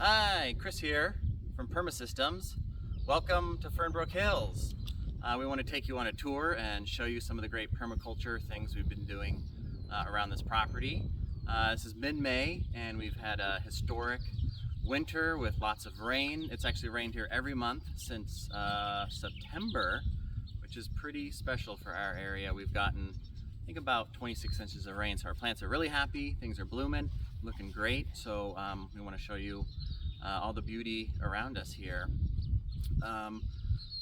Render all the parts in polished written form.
Hi, Chris here from Permasystems. Welcome to Fernbrook Hills. We want to take you on a tour and show you some of the great permaculture things we've been doing around this property. This is mid-May and we've had a historic winter with lots of rain. It's actually rained here every month since September, which is pretty special for our area. We've gotten, I think, about 26 inches of rain, so our plants are really happy. Things are blooming, looking great. So we want to show you all the beauty around us here.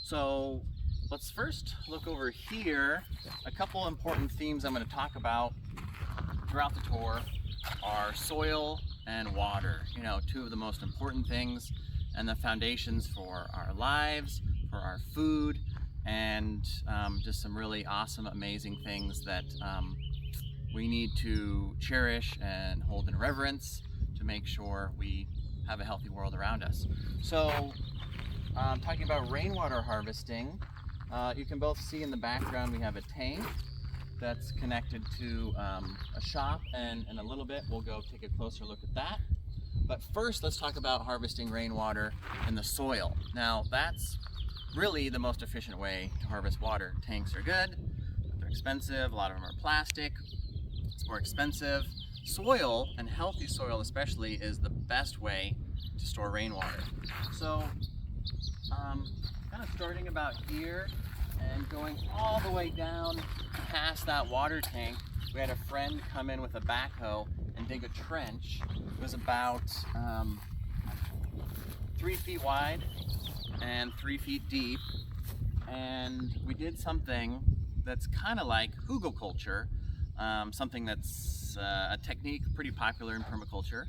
So let's first look over here. A couple important themes I'm going to talk about throughout the tour are soil and water. You know, two of the most important things and the foundations for our lives, for our food, and just some really awesome, amazing things that we need to cherish and hold in reverence to make sure we have a healthy world around us. So talking about rainwater harvesting, you can both see in the background we have a tank that's connected to a shop, and in a little bit we'll go take a closer look at that. But first, let's talk about harvesting rainwater in the soil. Now, that's really the most efficient way to harvest water. Tanks are good, but they're expensive. A lot of them are plastic. It's more expensive. Soil, and healthy soil especially, is the best way to store rainwater. So kind of starting about here and going all the way down past that water tank, we had a friend come in with a backhoe and dig a trench. It was about 3 feet wide and 3 feet deep, and we did something that's kind of like hugelkulture, something that's a technique pretty popular in permaculture.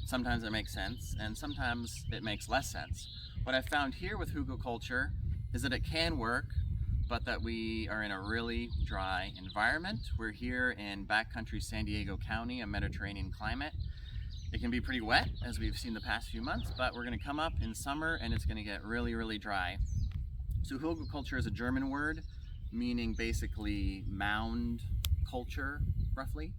Sometimes it makes sense and sometimes it makes less sense. What I found here with hugelkulture is that it can work, but that we are in a really dry environment. We're here in backcountry San Diego County, a Mediterranean climate. It can be pretty wet, as we've seen the past few months, but we're gonna come up in summer and it's gonna get really, really dry. So hugelkulture is a German word meaning basically mound culture, roughly.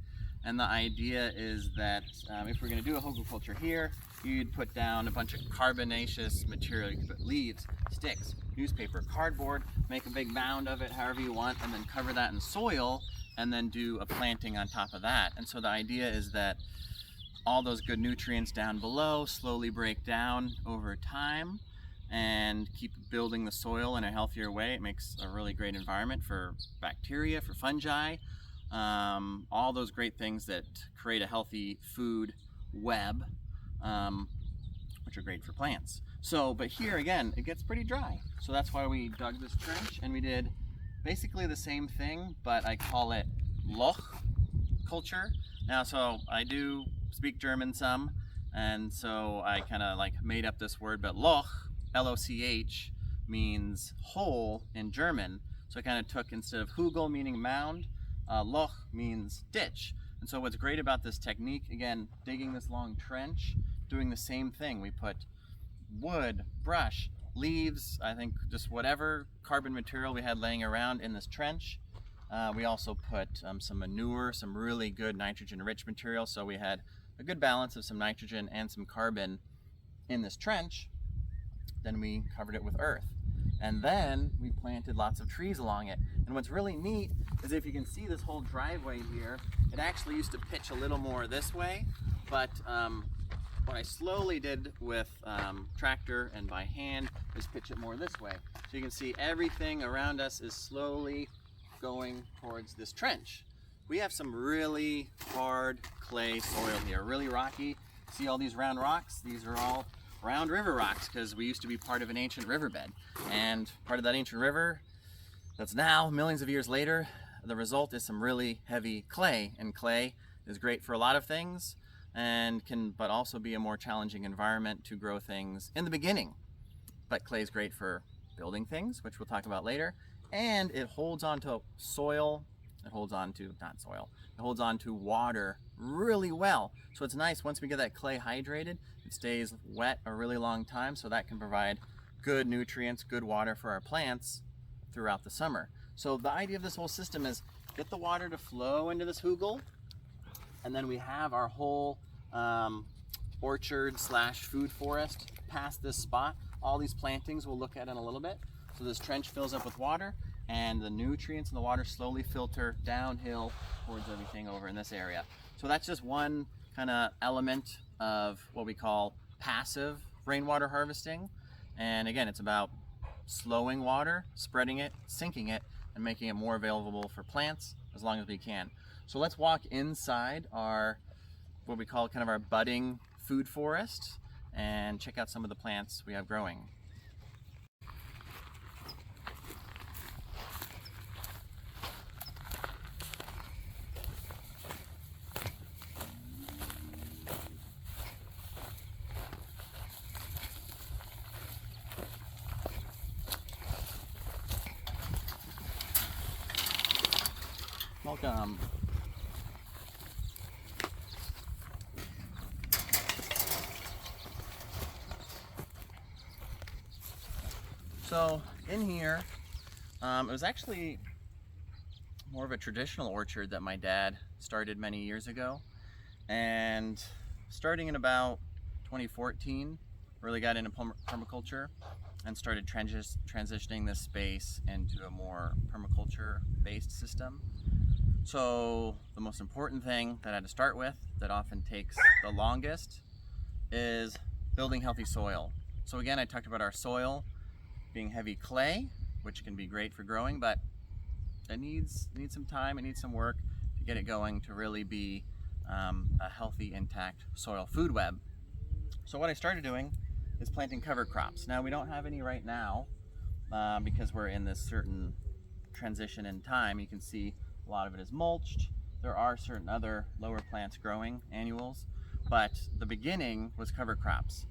And the idea is that if we're going to do a hugelkulture here, you'd put down a bunch of carbonaceous material. You could put leaves, sticks, newspaper, cardboard, make a big mound of it however you want, and then cover that in soil, and then do a planting on top of that. And so the idea is that all those good nutrients down below slowly break down over time and keep building the soil in a healthier way. It makes a really great environment for bacteria, for fungi, all those great things that create a healthy food web, which are great for plants. So, but here again, it gets pretty dry. So that's why we dug this trench, and we did basically the same thing, but I call it Loch culture. Now, so I do speak German some, and so I kind of like made up this word, but Loch, L-O-C-H, means hole in German. So I kind of took, instead of Hugel meaning mound, Loch means ditch. And so what's great about this technique, again, digging this long trench, doing the same thing. We put wood, brush, leaves, I think just whatever carbon material we had laying around in this trench. We also put some manure, some really good nitrogen-rich material, so we had a good balance of some nitrogen and some carbon in this trench. Then we covered it with earth. And then we planted lots of trees along it. And what's really neat is, if you can see this whole driveway here, it actually used to pitch a little more this way, but what I slowly did with tractor and by hand is pitch it more this way. So you can see everything around us is slowly going towards this trench. We have some really hard clay soil here, really rocky. See all these round rocks? These are all round river rocks because we used to be part of an ancient riverbed, and part of that ancient river that's now millions of years later, the result is some really heavy clay. And clay is great for a lot of things and can but also be a more challenging environment to grow things in the beginning. But clay is great for building things, which we'll talk about later, and it holds on to soil, it holds on to, not soil, it holds on to water really well. So it's nice, once we get that clay hydrated, it stays wet a really long time, so that can provide good nutrients, good water for our plants throughout the summer. So the idea of this whole system is get the water to flow into this hugel, and then we have our whole orchard slash food forest past this spot. All these plantings we'll look at in a little bit. So this trench fills up with water, and the nutrients in the water slowly filter downhill towards everything over in this area. So that's just one kind of element of what we call passive rainwater harvesting. And again, it's about slowing water, spreading it, sinking it, and making it more available for plants as long as we can. So let's walk inside our, what we call kind of our budding food forest, and check out some of the plants we have growing. Welcome. So in here, it was actually more of a traditional orchard that my dad started many years ago. And starting in about 2014, really got into permaculture and started transitioning this space into a more permaculture-based system. So the most important thing that I had to start with, that often takes the longest, is building healthy soil. So again, I talked about our soil being heavy clay, which can be great for growing, but it needs some time, it needs some work to get it going to really be a healthy, intact soil food web. So what I started doing is planting cover crops. Now we don't have any right now because we're in this certain transition in time. You can see a lot of it is mulched. There are certain other lower plants growing, annuals, but the beginning was cover crops.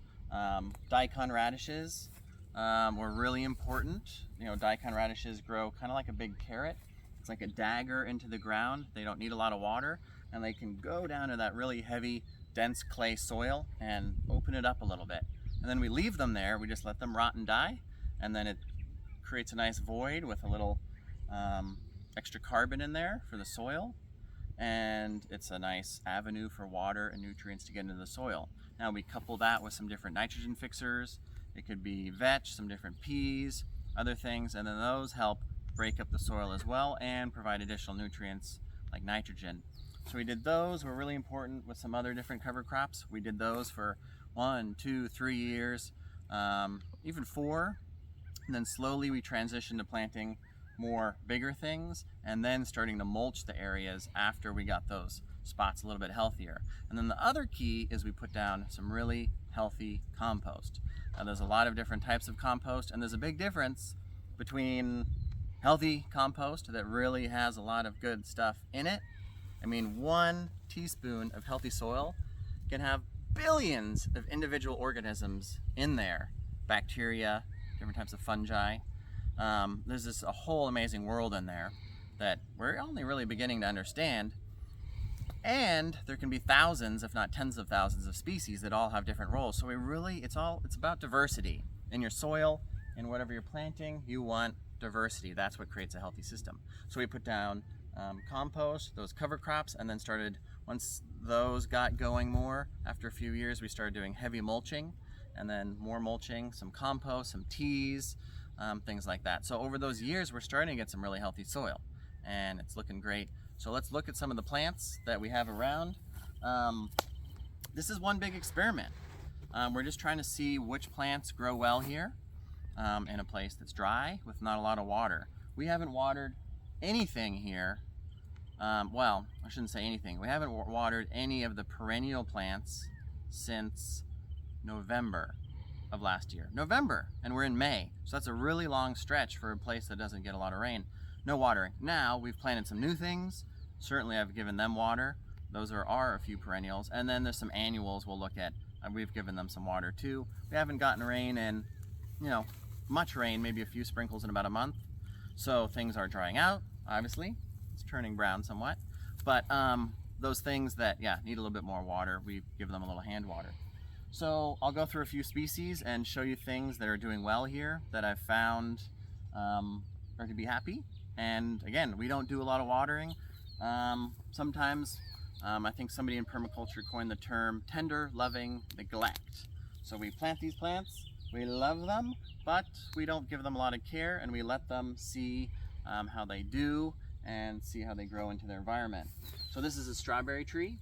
Daikon radishes were really important. You know, daikon radishes grow kind of like a big carrot. It's like a dagger into the ground. They don't need a lot of water, and they can go down to that really heavy, dense clay soil and open it up a little bit. And then we leave them there. We just let them rot and die, and then it creates a nice void with a little extra carbon in there for the soil, and it's a nice avenue for water and nutrients to get into the soil. Now we couple that with some different nitrogen fixers. It could be vetch, some different peas, other things, and then those help break up the soil as well and provide additional nutrients like nitrogen. So we did those, were really important with some other different cover crops. We did those for 1, 2, 3 years, even 4, and then slowly we transitioned to planting more bigger things, and then starting to mulch the areas after we got those spots a little bit healthier. And then the other key is we put down some really healthy compost. Now there's a lot of different types of compost, and there's a big difference between healthy compost that really has a lot of good stuff in it. I mean, 1 teaspoon of healthy soil can have billions of individual organisms in there, bacteria, different types of fungi. There's a whole amazing world in there that we're only really beginning to understand, and there can be thousands, if not tens of thousands of species that all have different roles. So it's about diversity in your soil, in whatever you're planting. You want diversity. That's what creates a healthy system. So we put down compost, those cover crops, and then once those got going more, after a few years we started doing heavy mulching, and then more mulching, some compost, some teas, things like that. So over those years, we're starting to get some really healthy soil, and it's looking great. So let's look at some of the plants that we have around. This is one big experiment. We're just trying to see which plants grow well here in a place that's dry with not a lot of water. We haven't watered anything here. Well, I shouldn't say anything. We haven't watered any of the perennial plants since November of last year. November, and we're in May. So that's a really long stretch for a place that doesn't get a lot of rain. No watering. Now we've planted some new things. Certainly I've given them water. Those are a few perennials. And then there's some annuals we'll look at. We've given them some water too. We haven't gotten rain in, much rain, maybe a few sprinkles in about a month. So things are drying out, obviously. It's turning brown somewhat. But those things that, need a little bit more water, we've given them a little hand water. So I'll go through a few species and show you things that are doing well here that I've found are to be happy. And again, we don't do a lot of watering. Sometimes I think somebody in permaculture coined the term tender, loving neglect. So we plant these plants, we love them, but we don't give them a lot of care, and we let them see how they do and see how they grow into their environment. So this is a strawberry tree,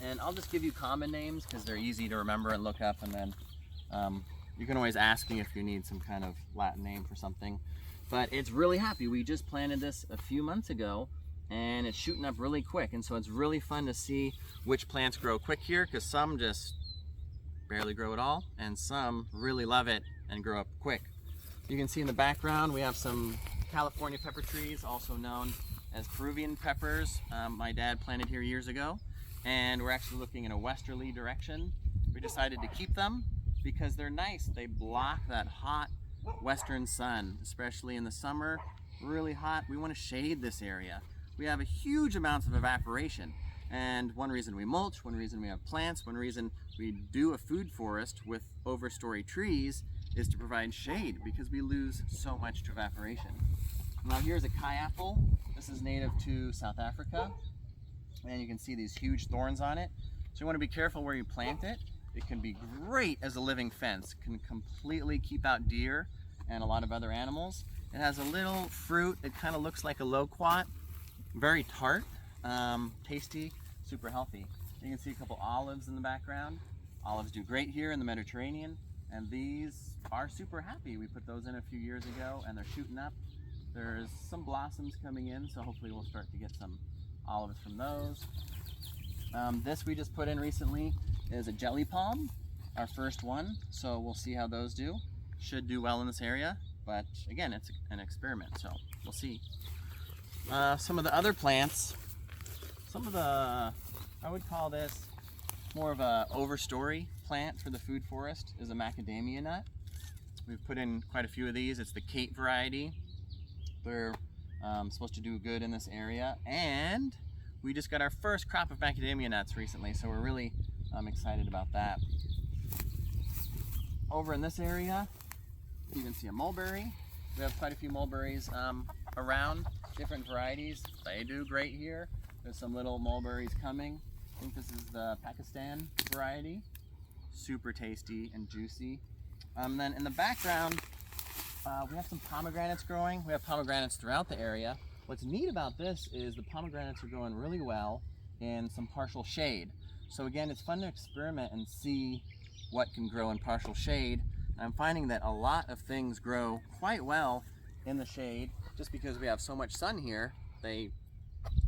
and I'll just give you common names because they're easy to remember and look up, and then you can always ask me if you need some kind of Latin name for something. But it's really happy. We just planted this a few months ago, and it's shooting up really quick, and so it's really fun to see which plants grow quick here, because some just barely grow at all, and some really love it and grow up quick. You can see in the background we have some California pepper trees, also known as Peruvian peppers. My dad planted here years ago, and we're actually looking in a westerly direction. We decided to keep them because they're nice. They block that hot western sun, especially in the summer. Really hot. We want to shade this area. We have a huge amounts of evaporation, and one reason we mulch, one reason we have plants, one reason we do a food forest with overstory trees is to provide shade, because we lose so much to evaporation. Now here's a kai apple. This is native to South Africa, and you can see these huge thorns on it. So you want to be careful where you plant it. It can be great as a living fence, can completely keep out deer and a lot of other animals. It has a little fruit, it kind of looks like a loquat, very tart, tasty, super healthy. You can see a couple olives in the background. Olives do great here in the Mediterranean, and these are super happy. We put those in a few years ago, and they're shooting up. There's some blossoms coming in, so hopefully we'll start to get some olives from those. This we just put in recently is a jelly palm, our first one, so we'll see how those do. Should do well in this area, but again, it's an experiment, so we'll see. Some of the other plants, I would call this more of a overstory plant for the food forest, is a macadamia nut. We've put in quite a few of these. It's the Kate variety. They're supposed to do good in this area, and we just got our first crop of macadamia nuts recently, so we're really excited about that. Over in this area, you can see a mulberry. We have quite a few mulberries around, different varieties. They do great here. There's some little mulberries coming. I think this is the Pakistan variety. Super tasty and juicy. Then in the background, we have some pomegranates growing. We have pomegranates throughout the area. What's neat about this is the pomegranates are growing really well in some partial shade. So again, it's fun to experiment and see what can grow in partial shade. I'm finding that a lot of things grow quite well in the shade just because we have so much sun here. They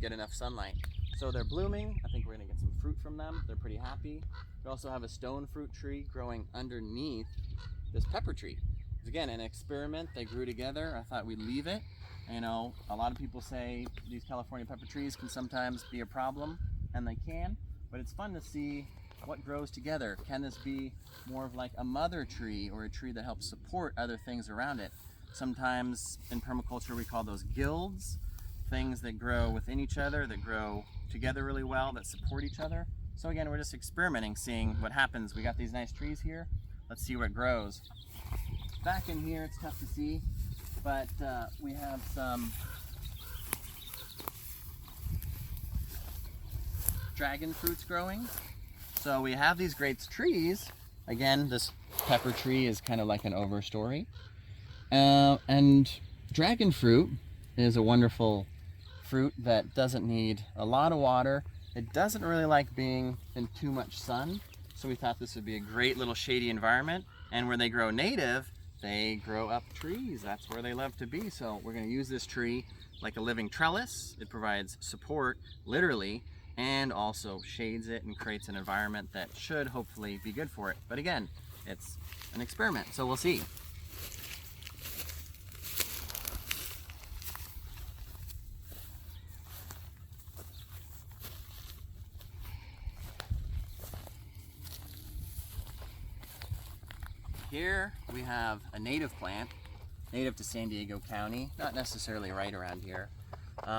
get enough sunlight. So they're blooming. I think we're gonna get some fruit from them. They're pretty happy. We also have a stone fruit tree growing underneath this pepper tree. It's, again, an experiment. They grew together. I thought we'd leave it. You know, a lot of people say these California pepper trees can sometimes be a problem, and they can, but it's fun to see what grows together. Can this be more of like a mother tree, or a tree that helps support other things around it? Sometimes in permaculture we call those guilds, things that grow within each other, that grow together really well, that support each other. So again, we're just experimenting, seeing what happens. We got these nice trees here. Let's see what grows. Back in here, it's tough to see, but we have some dragon fruits growing. So we have these great trees. Again, this pepper tree is kind of like an overstory. And dragon fruit is a wonderful fruit that doesn't need a lot of water. It doesn't really like being in too much sun. So we thought this would be a great little shady environment. And where they grow native, they grow up trees. That's where they love to be. So we're going to use this tree like a living trellis. It provides support, literally, and also shades it and creates an environment that should hopefully be good for it. But again, it's an experiment, so we'll see. Here we have a native plant, native to San Diego County, not necessarily right around here.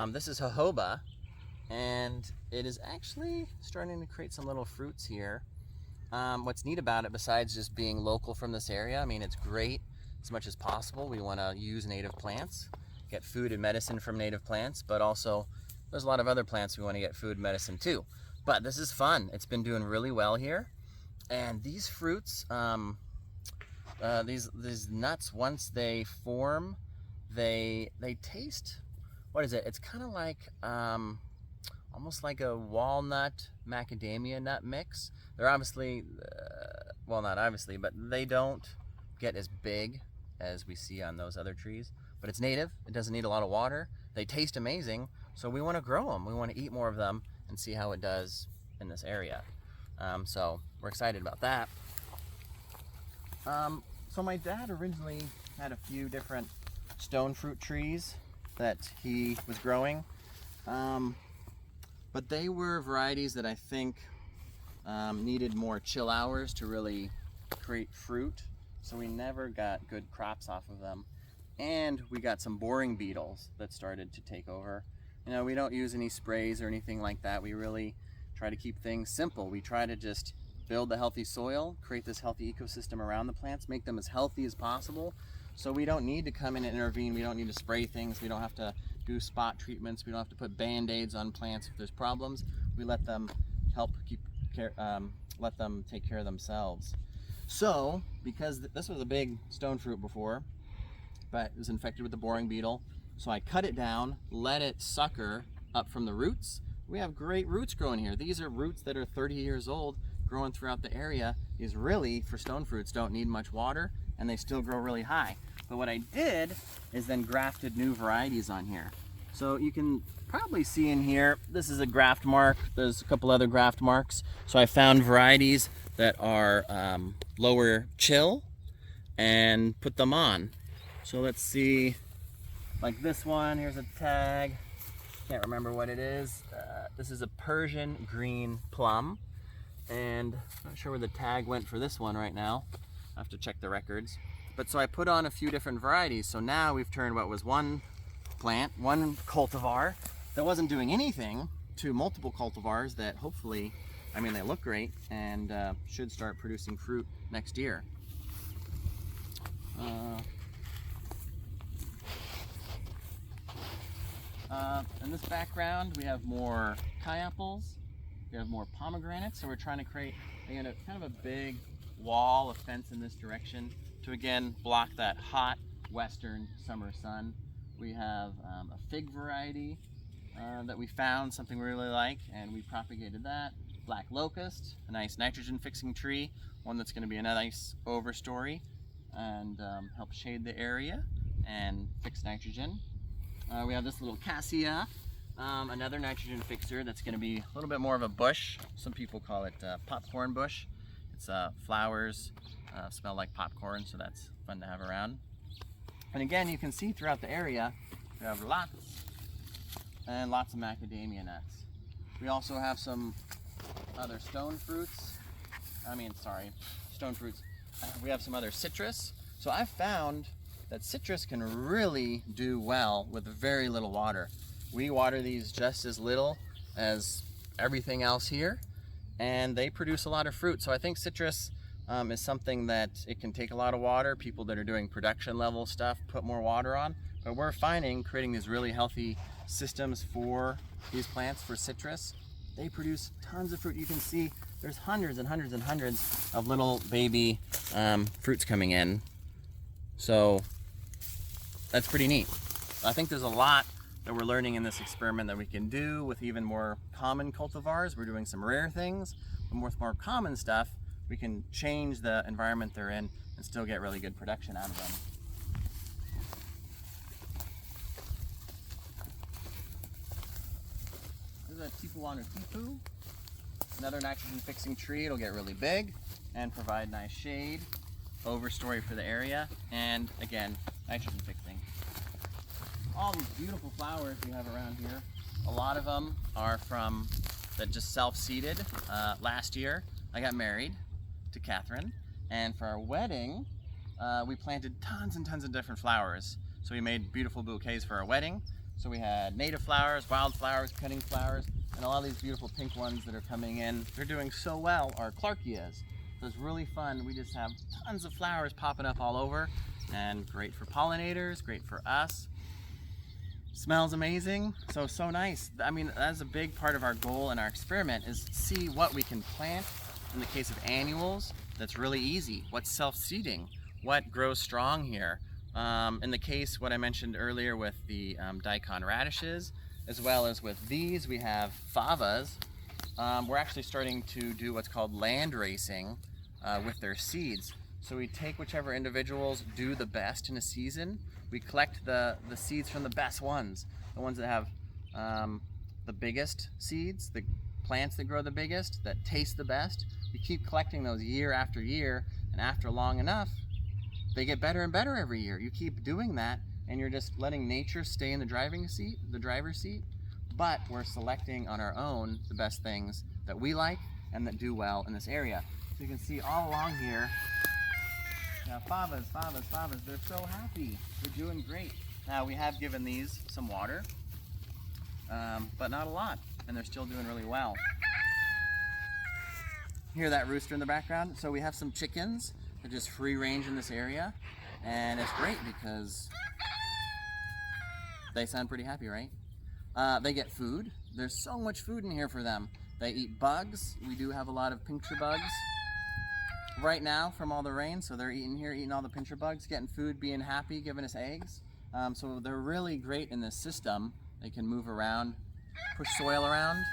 This is jojoba, and it is actually starting to create some little fruits here. What's neat about it, besides just being local from this area, I mean, it's great as much as possible. We want to use native plants, get food and medicine from native plants, but also there's a lot of other plants we want to get food medicine too. But this is fun. It's been doing really well here. And these fruits, these nuts, once they form, they taste, what is it? It's kind of like almost like a walnut macadamia nut mix. They're obviously, well, not obviously, but they don't get as big as we see on those other trees. But it's native. It doesn't need a lot of water. They taste amazing, so we want to grow them. We want to eat more of them and see how it does in this area. So we're excited about that. So my dad originally had a few different stone fruit trees that he was growing, but they were varieties that I think needed more chill hours to really create fruit, so we never got good crops off of them. And we got some boring beetles that started to take over. You know, we don't use any sprays or anything like that. We really try to keep things simple. We try to just build the healthy soil, create this healthy ecosystem around the plants, make them as healthy as possible. So we don't need to come in and intervene. We don't need to spray things. We don't have to do spot treatments. We don't have to put band-aids on plants if there's problems. We let them let them take care of themselves. So, because this was a big stone fruit before, but it was infected with the boring beetle, so I cut it down, let it sucker up from the roots. We have great roots growing here. These are roots that are 30 years old, growing throughout the area. These really, for stone fruits, don't need much water, and they still grow really high. But what I did is then grafted new varieties on here. So you can probably see in here, this is a graft mark. There's a couple other graft marks. So I found varieties that are lower chill and put them on. So let's see, like this one, here's a tag. Can't remember what it is. This is a Persian green plum. And I'm not sure where the tag went for this one right now. I have to check the records. But so I put on a few different varieties. So now we've turned what was one plant, one cultivar that wasn't doing anything, to multiple cultivars that hopefully, I mean, they look great and should start producing fruit next year. In this background, we have more Kai apples. We have more pomegranates, so we're trying to create kind of a big wall, a fence in this direction to again block that hot western summer sun. We have a fig variety that we found, something we really like, and we propagated that. Black locust, a nice nitrogen fixing tree, one that's going to be a nice overstory and help shade the area and fix nitrogen. We have this little cassia, another nitrogen fixer that's going to be a little bit more of a bush. Some people call it popcorn bush. It's flowers, smell like popcorn, so that's fun to have around. And again, you can see throughout the area, we have lots and lots of macadamia nuts. We also have some other stone fruits. We have some other citrus. So I've found that citrus can really do well with very little water. We water these just as little as everything else here, and they produce a lot of fruit. So I think citrus is something that it can take a lot of water. People that are doing production level stuff put more water on, but we're finding creating these really healthy systems for these plants, for citrus. They produce tons of fruit. You can see there's hundreds and hundreds and hundreds of little baby fruits coming in. So that's pretty neat. I think there's a lot that we're learning in this experiment that we can do with even more common cultivars. We're doing some rare things, but with more common stuff, we can change the environment they're in and still get really good production out of them. This is a Tipuanu tipu, another nitrogen fixing tree. It'll get really big and provide nice shade, overstory for the area, and again, nitrogen fixing. All these beautiful flowers we have around here, a lot of them are from that just self-seeded. Last year I got married to Catherine, and for our wedding we planted tons and tons of different flowers. So we made beautiful bouquets for our wedding. So we had native flowers, wildflowers, cutting flowers, and a lot of these beautiful pink ones that are coming in. They're doing so well are Clarkias. So it's really fun. We just have tons of flowers popping up all over, and great for pollinators, great for us. Smells amazing, so nice. I mean, that's a big part of our goal in our experiment, is see what we can plant. In the case of annuals, that's really easy. What's self-seeding? What grows strong here? In the case, what I mentioned earlier with the daikon radishes, as well as with these, we have favas. We're actually starting to do what's called land racing with their seeds. So we take whichever individuals do the best in a season. We collect the seeds from the best ones, the ones that have the biggest seeds, the plants that grow the biggest, that taste the best. We keep collecting those year after year, and after long enough, they get better and better every year. You keep doing that, and you're just letting nature stay in the driver's seat, but we're selecting on our own the best things that we like and that do well in this area. So you can see all along here, now favas, they're so happy. They're doing great. Now we have given these some water, but not a lot, and they're still doing really well. Hear that rooster in the background? So we have some chickens that just free range in this area, and it's great because they sound pretty happy, right? They get food. There's so much food in here for them. They eat bugs. We do have a lot of pincher bugs right now from all the rain, so they're eating all the pincher bugs, getting food, being happy, giving us eggs. So they're really great in this system. They can move around, push soil around,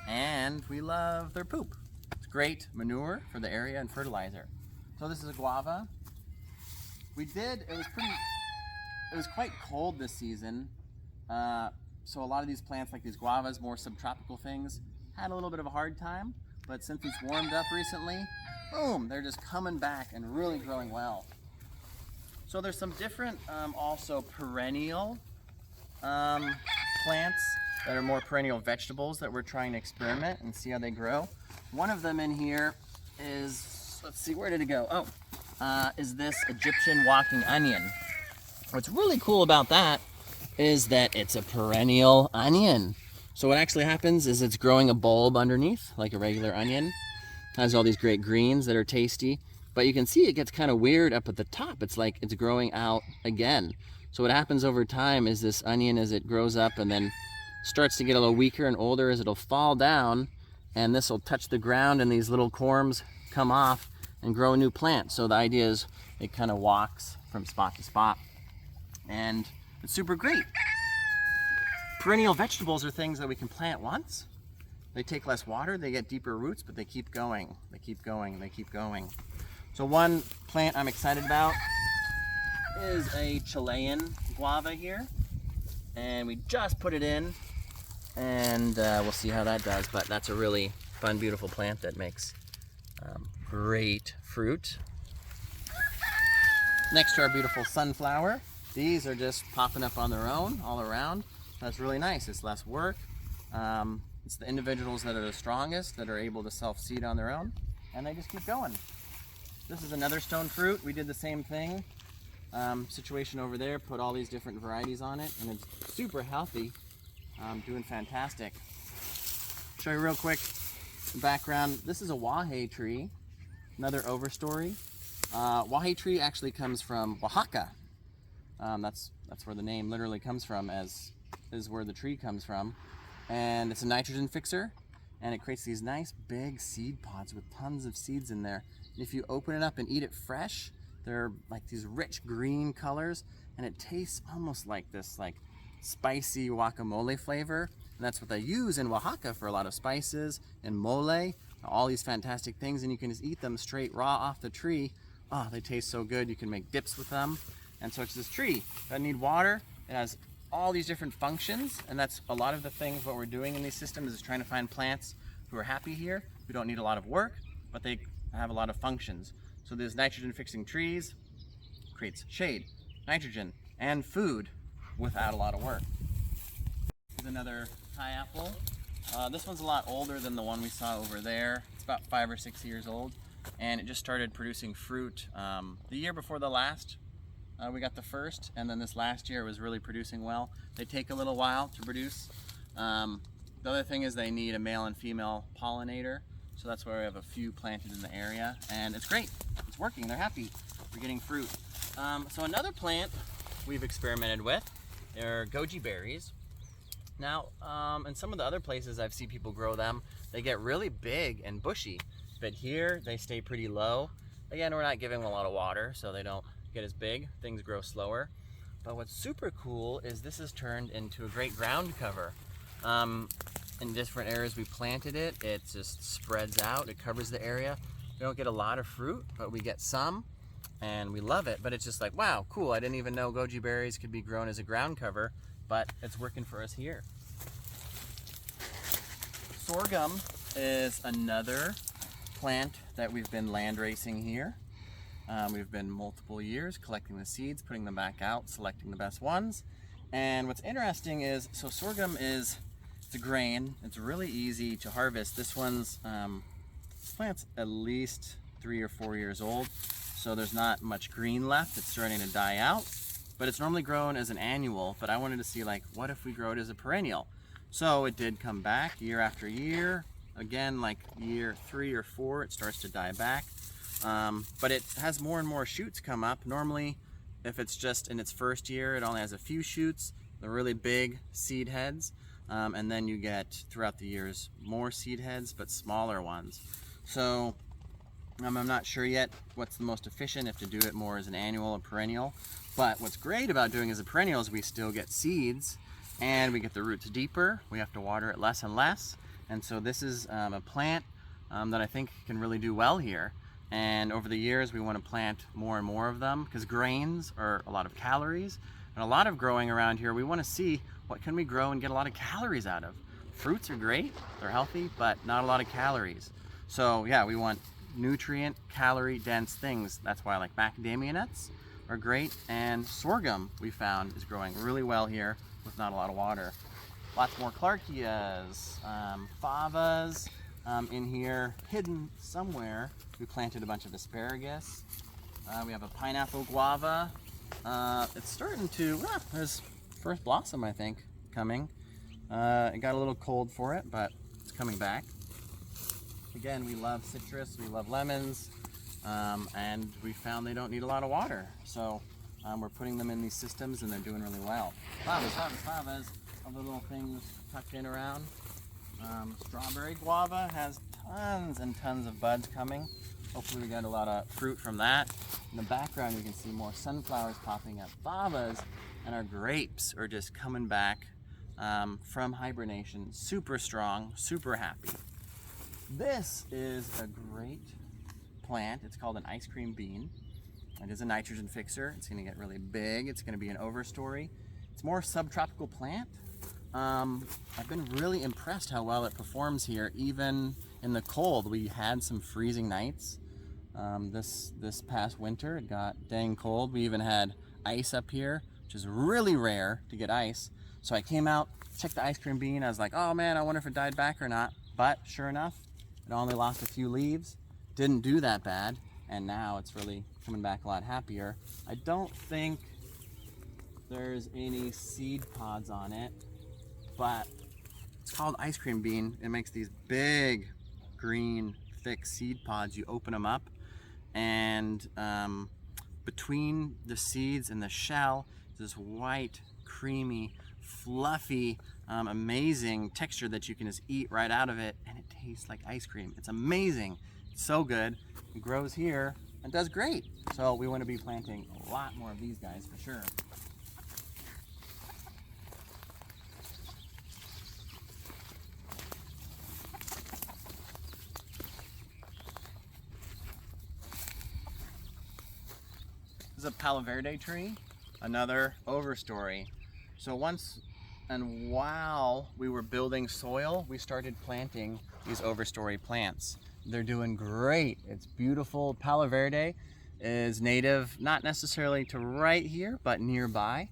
and we love their poop. It's great manure for the area and fertilizer. So this is a guava. It was quite cold this season. So a lot of these plants, like these guavas, more subtropical things, had a little bit of a hard time, but since it's warmed up recently, boom, they're just coming back and really growing well. So there's some different also perennial plants that are more perennial vegetables that we're trying to experiment and see how they grow. One of them in here is, let's see, where did it go? Is this Egyptian walking onion. What's really cool about that is that it's a perennial onion. So what actually happens is it's growing a bulb underneath, like a regular onion. It has all these great greens that are tasty, but you can see it gets kind of weird up at the top. It's like it's growing out again. So what happens over time is this onion, as it grows up and then starts to get a little weaker and older, as it'll fall down, and this will touch the ground and these little corms come off and grow a new plant. So the idea is it kind of walks from spot to spot, and it's super great. Perennial vegetables are things that we can plant once. They take less water, they get deeper roots, but they keep going, they keep going, they keep going. So one plant I'm excited about is a Chilean guava here, and we just put it in, and we'll see how that does, but that's a really fun, beautiful plant that makes great fruit. Next to our beautiful sunflower, these are just popping up on their own all around. That's really nice. It's less work. It's the individuals that are the strongest that are able to self-seed on their own, and they just keep going. This is another stone fruit. We did the same thing. Situation over there, put all these different varieties on it, and it's super healthy, doing fantastic. Show you real quick the background. This is a wahe tree, another overstory. Wahe tree actually comes from Oaxaca. That's where the name literally comes from, as is where the tree comes from. And it's a nitrogen fixer, and it creates these nice big seed pods with tons of seeds in there. And if you open it up and eat it fresh, they're like these rich green colors, and it tastes almost like this like spicy guacamole flavor. And that's what they use in Oaxaca for a lot of spices and mole, all these fantastic things, and you can just eat them straight raw off the tree. Oh, they taste so good. You can make dips with them. And so it's this tree that need water. It has all these different functions, and that's a lot of the things what we're doing in these systems is trying to find plants who are happy here, who don't need a lot of work, but they have a lot of functions. So these nitrogen fixing trees creates shade, nitrogen, and food without a lot of work. Here's another high apple. This one's a lot older than the one we saw over there. It's about 5 or 6 years old, and it just started producing fruit the year before the last. We got the first, and then this last year it was really producing well. They take a little while to produce. The other thing is they need a male and female pollinator, so that's why we have a few planted in the area, and it's great. It's working. They're happy. We're getting fruit. So another plant we've experimented with They're goji berries. Now, in some of the other places I've seen people grow them, they get really big and bushy, but here they stay pretty low. Again, we're not giving them a lot of water, so they don't get as big. Things grow slower. But what's super cool is this has turned into a great ground cover. In different areas we planted it, it just spreads out, it covers the area. We don't get a lot of fruit, but we get some, and we love it. But it's just like, wow, cool, I didn't even know goji berries could be grown as a ground cover, but it's working for us here. Sorghum is another plant that we've been land racing here. We've been multiple years collecting the seeds, putting them back out, selecting the best ones. And what's interesting is, so sorghum is, it's a grain, it's really easy to harvest. This one's, this plant's at least 3 or 4 years old, so there's not much green left. It's starting to die out, but it's normally grown as an annual, but I wanted to see, like, what if we grow it as a perennial? So it did come back year after year. Again, like year 3 or 4, it starts to die back. But it has more and more shoots come up. Normally, if it's just in its first year, it only has a few shoots, the really big seed heads. And then you get, throughout the years, more seed heads, but smaller ones. So I'm not sure yet what's the most efficient, if to do it more as an annual or perennial. But what's great about doing as a perennial is we still get seeds, and we get the roots deeper. We have to water it less and less. And so this is a plant that I think can really do well here. And over the years, we want to plant more and more of them, because grains are a lot of calories. And a lot of growing around here, we want to see what can we grow and get a lot of calories out of. Fruits are great, they're healthy, but not a lot of calories. So yeah, we want nutrient, calorie dense things. That's why I like macadamia nuts are great. And sorghum, we found, is growing really well here with not a lot of water. Lots more clarkias, favas in here, hidden somewhere. We planted a bunch of asparagus. We have a pineapple guava. It's starting to, there's first blossom, I think, coming. It got a little cold for it, but it's coming back. Again, we love citrus, we love lemons, and we found they don't need a lot of water. So we're putting them in these systems, and they're doing really well. Favas, all the little things tucked in around. Strawberry guava has tons and tons of buds coming. Hopefully we got a lot of fruit from that. In the background you can see more sunflowers popping up. Favas and our grapes are just coming back from hibernation. Super strong, super happy. This is a great plant. It's called an ice cream bean. It is a nitrogen fixer. It's going to get really big. It's going to be an overstory. It's more subtropical plant. I've been really impressed how well it performs here, even in the cold. We had some freezing nights this past winter. It got dang cold. We even had ice up here, which is really rare to get ice. So I came out, checked the ice cream bean. I was like, oh man, I wonder if it died back or not. But sure enough, it only lost a few leaves. Didn't do that bad. And now it's really coming back a lot happier. I don't think there's any seed pods on it, but it's called ice cream bean. It makes these big green thick seed pods. You open them up, and between the seeds and the shell is this white, creamy, fluffy, amazing texture that you can just eat right out of it, and it tastes like ice cream. It's amazing. It's so good. It grows here and does great. So we want to be planting a lot more of these guys for sure. This is a Palo Verde tree, another overstory. So once and while we were building soil, we started planting these overstory plants. They're doing great. It's beautiful. Palo Verde is native, not necessarily to right here, but nearby.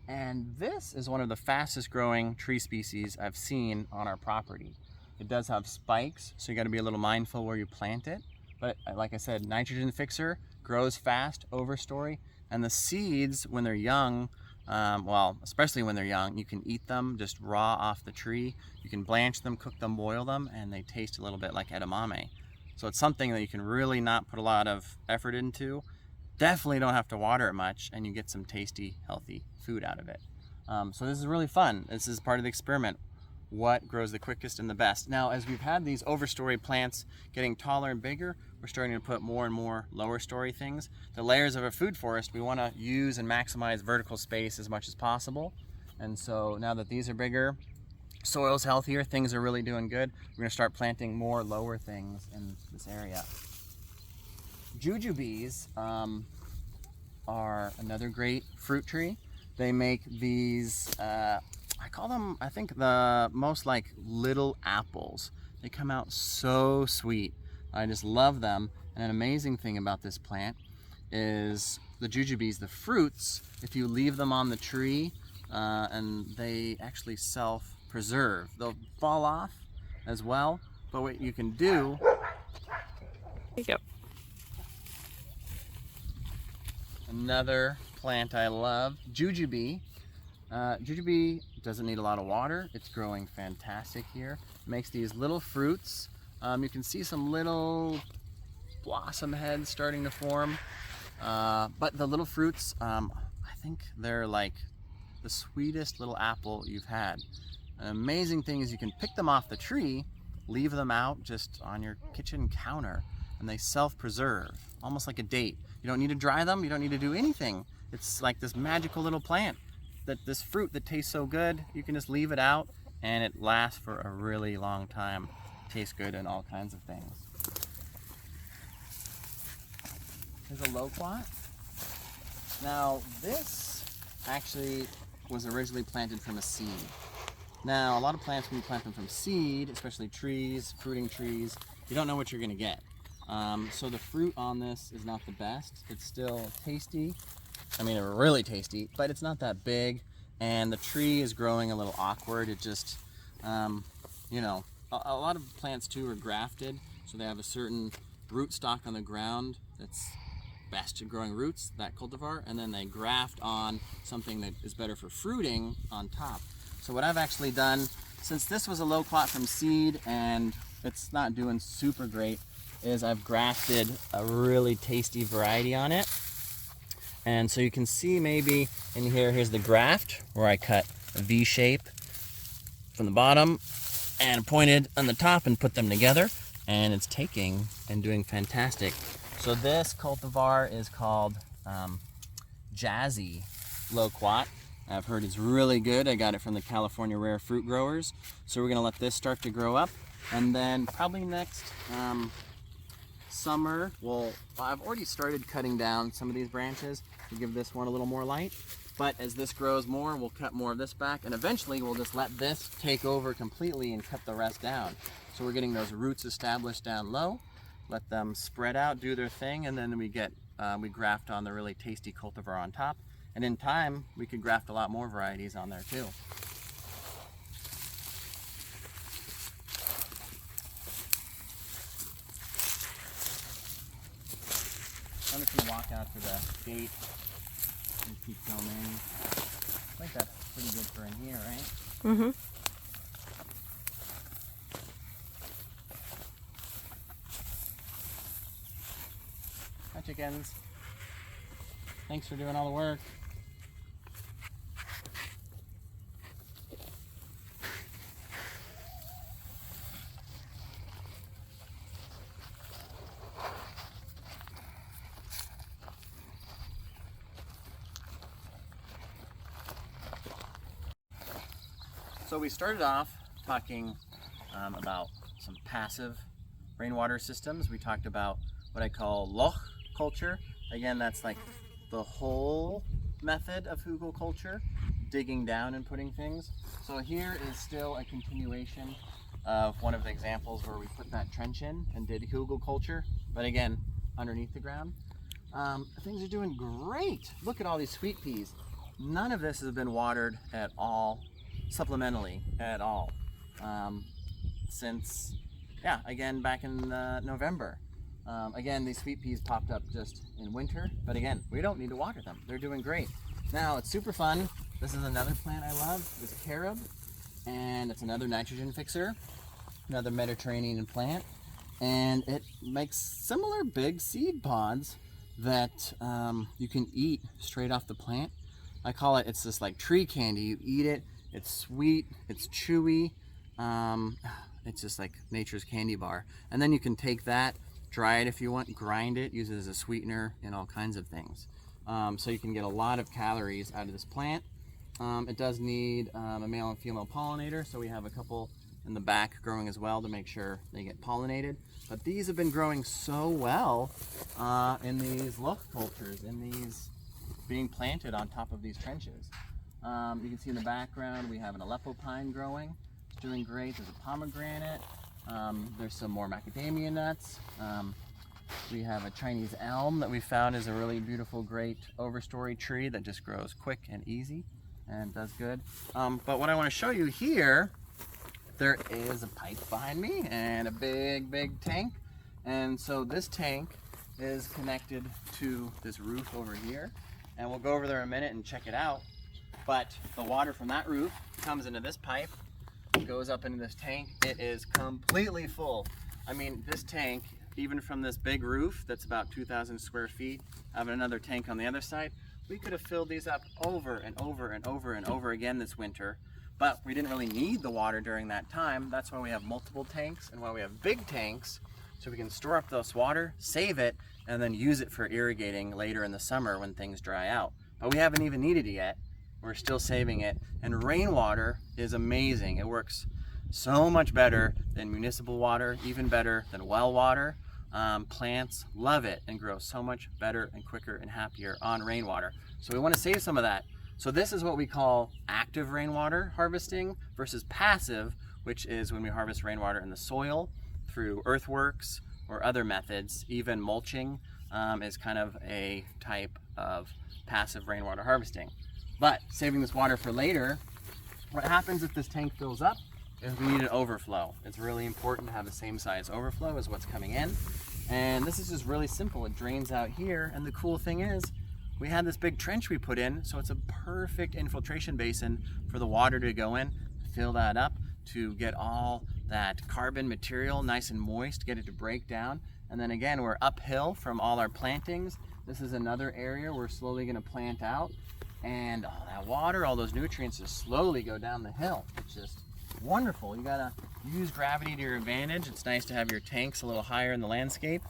And this is one of the fastest growing tree species I've seen on our property. It does have spikes, so you got to be a little mindful where you plant it. But like I said, nitrogen fixer, grows fast, overstory. And the seeds, when they're young, well, especially when they're young, you can eat them just raw off the tree. You can blanch them, cook them, boil them, and they taste a little bit like edamame. So it's something that you can really not put a lot of effort into. Definitely don't have to water it much, and you get some tasty, healthy food out of it. So this is really fun. This is part of the experiment. What grows the quickest and the best? Now, as we've had these overstory plants getting taller and bigger, we're starting to put more and more lower story things. The layers of a food forest, we want to use and maximize vertical space as much as possible. And so now that these are bigger, soil's healthier, things are really doing good, we're going to start planting more lower things in this area. Jujubes are another great fruit tree. They make these, I call them, I think, the most like little apples. They come out so sweet. I just love them. And an amazing thing about this plant is the jujubes, the fruits, if you leave them on the tree, and they actually self-preserve. They'll fall off as well, but what you can do... There you go. Another plant I love, jujube. Jujube doesn't need a lot of water. It's growing fantastic here. It makes these little fruits. You can see some little blossom heads starting to form. But the little fruits, I think they're like the sweetest little apple you've had. An amazing thing is you can pick them off the tree, leave them out just on your kitchen counter, and they self-preserve, almost like a date. You don't need to dry them, you don't need to do anything. It's like this magical little plant, this fruit that tastes so good, you can just leave it out and it lasts for a really long time. Tastes good in all kinds of things. Here's a loquat. Now this actually was originally planted from a seed. Now a lot of plants, when you plant them from seed, especially trees, fruiting trees, you don't know what you're gonna get. So the fruit on this is not the best. It's still tasty. I mean, really tasty, but it's not that big. And the tree is growing a little awkward. It just, you know, a lot of plants too are grafted. So they have a certain root stock on the ground that's best at growing roots, that cultivar, and then they graft on something that is better for fruiting on top. So what I've actually done, since this was a loquat from seed and it's not doing super great, is I've grafted a really tasty variety on it. And so you can see maybe in here, here's the graft where I cut a V shape from the bottom and pointed on the top and put them together, and it's taking and doing fantastic. So this cultivar is called Jazzy Loquat. I've heard it's really good. I got it from the California Rare Fruit Growers. So we're gonna let this start to grow up, and then probably next summer, I've already started cutting down some of these branches to give this one a little more light. But as this grows more, we'll cut more of this back, and eventually we'll just let this take over completely and cut the rest down. So we're getting those roots established down low, let them spread out, do their thing, and then we graft on the really tasty cultivar on top. And in time, we could graft a lot more varieties on there too. I'm just gonna walk out to the gate and keep filming. I think that's pretty good for in here, right? Mm-hmm. Hi, chickens. Thanks for doing all the work. So we started off talking about some passive rainwater systems. We talked about what I call loch culture. Again, that's like the whole method of hugelkultur, digging down and putting things. So here is still a continuation of one of the examples where we put that trench in and did hugelkultur, but again, underneath the ground. Things are doing great. Look at all these sweet peas. None of this has been watered at all, supplementally at all, since, again, back in November. Again, these sweet peas popped up just in winter, but again, we don't need to water them. They're doing great. Now, it's super fun. This is another plant I love, this carob, and it's another nitrogen fixer, another Mediterranean plant, and it makes similar big seed pods that you can eat straight off the plant. I call it, it's this like tree candy. You eat it, it's sweet, it's chewy. It's just like nature's candy bar. And then you can take that, dry it if you want, grind it, use it as a sweetener in all kinds of things. So you can get a lot of calories out of this plant. It does need a male and female pollinator, so we have a couple in the back growing as well to make sure they get pollinated. But these have been growing so well in these loch cultures, in these being planted on top of these trenches. You can see in the background we have an Aleppo pine growing. It's doing great. There's a pomegranate. There's some more macadamia nuts. We have a Chinese elm that we found is a really beautiful, great overstory tree that just grows quick and easy and does good. But what I want to show you here, there is a pipe behind me and a big tank. And so this tank is connected to this roof over here. And we'll go over there in a minute and check it out. But the water from that roof comes into this pipe, goes up into this tank. It is completely full. I mean, this tank, even from this big roof that's about 2,000 square feet, having another tank on the other side, we could have filled these up over and over again this winter. But we didn't really need the water during that time. That's why we have multiple tanks and why we have big tanks, so we can store up this water, save it, and then use it for irrigating later in the summer when things dry out. But we haven't even needed it yet. We're still saving it. And rainwater is amazing. It works so much better than municipal water, even better than well water. Plants love it and grow so much better and quicker and happier on rainwater. So we want to save some of that. So this is what we call active rainwater harvesting versus passive, which is when we harvest rainwater in the soil through earthworks or other methods. Even mulching is kind of a type of passive rainwater harvesting. But saving this water for later, what happens if this tank fills up is we need an overflow. It's really important to have the same size overflow as what's coming in. And this is just really simple. It drains out here, and the cool thing is we had this big trench we put in, so it's a perfect infiltration basin for the water to go in, fill that up, to get all that carbon material nice and moist, get it to break down. And then again, we're uphill from all our plantings. This is another area we're slowly going to plant out, and all that water, all those nutrients just slowly go down the hill. It's just wonderful. You gotta use gravity to your advantage. It's nice to have your tanks a little higher in the landscape.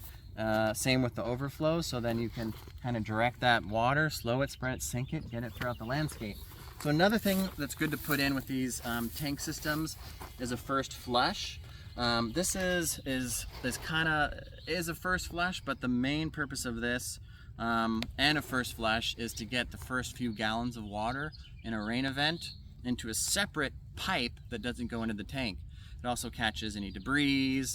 Same with the overflow, so then you can kind of direct that water, slow it, spread it, sink it, get it throughout the landscape. So another thing that's good to put in with these tank systems is a first flush. This is a first flush, but the main purpose of this and a first flush is to get the first few gallons of water in a rain event into a separate pipe that doesn't go into the tank. It also catches any debris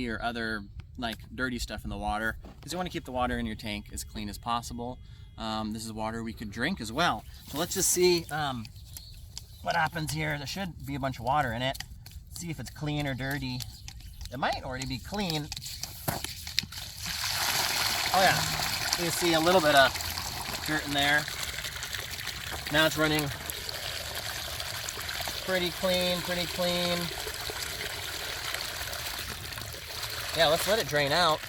or other like dirty stuff in the water, because you want to keep the water in your tank as clean as possible. This is water we could drink as well. So let's just see what happens here. There should be a bunch of water in it. See if it's clean or dirty. It might already be clean. Oh yeah, you can see a little bit of dirt in there. Now it's running pretty clean. Yeah, let's let it drain out.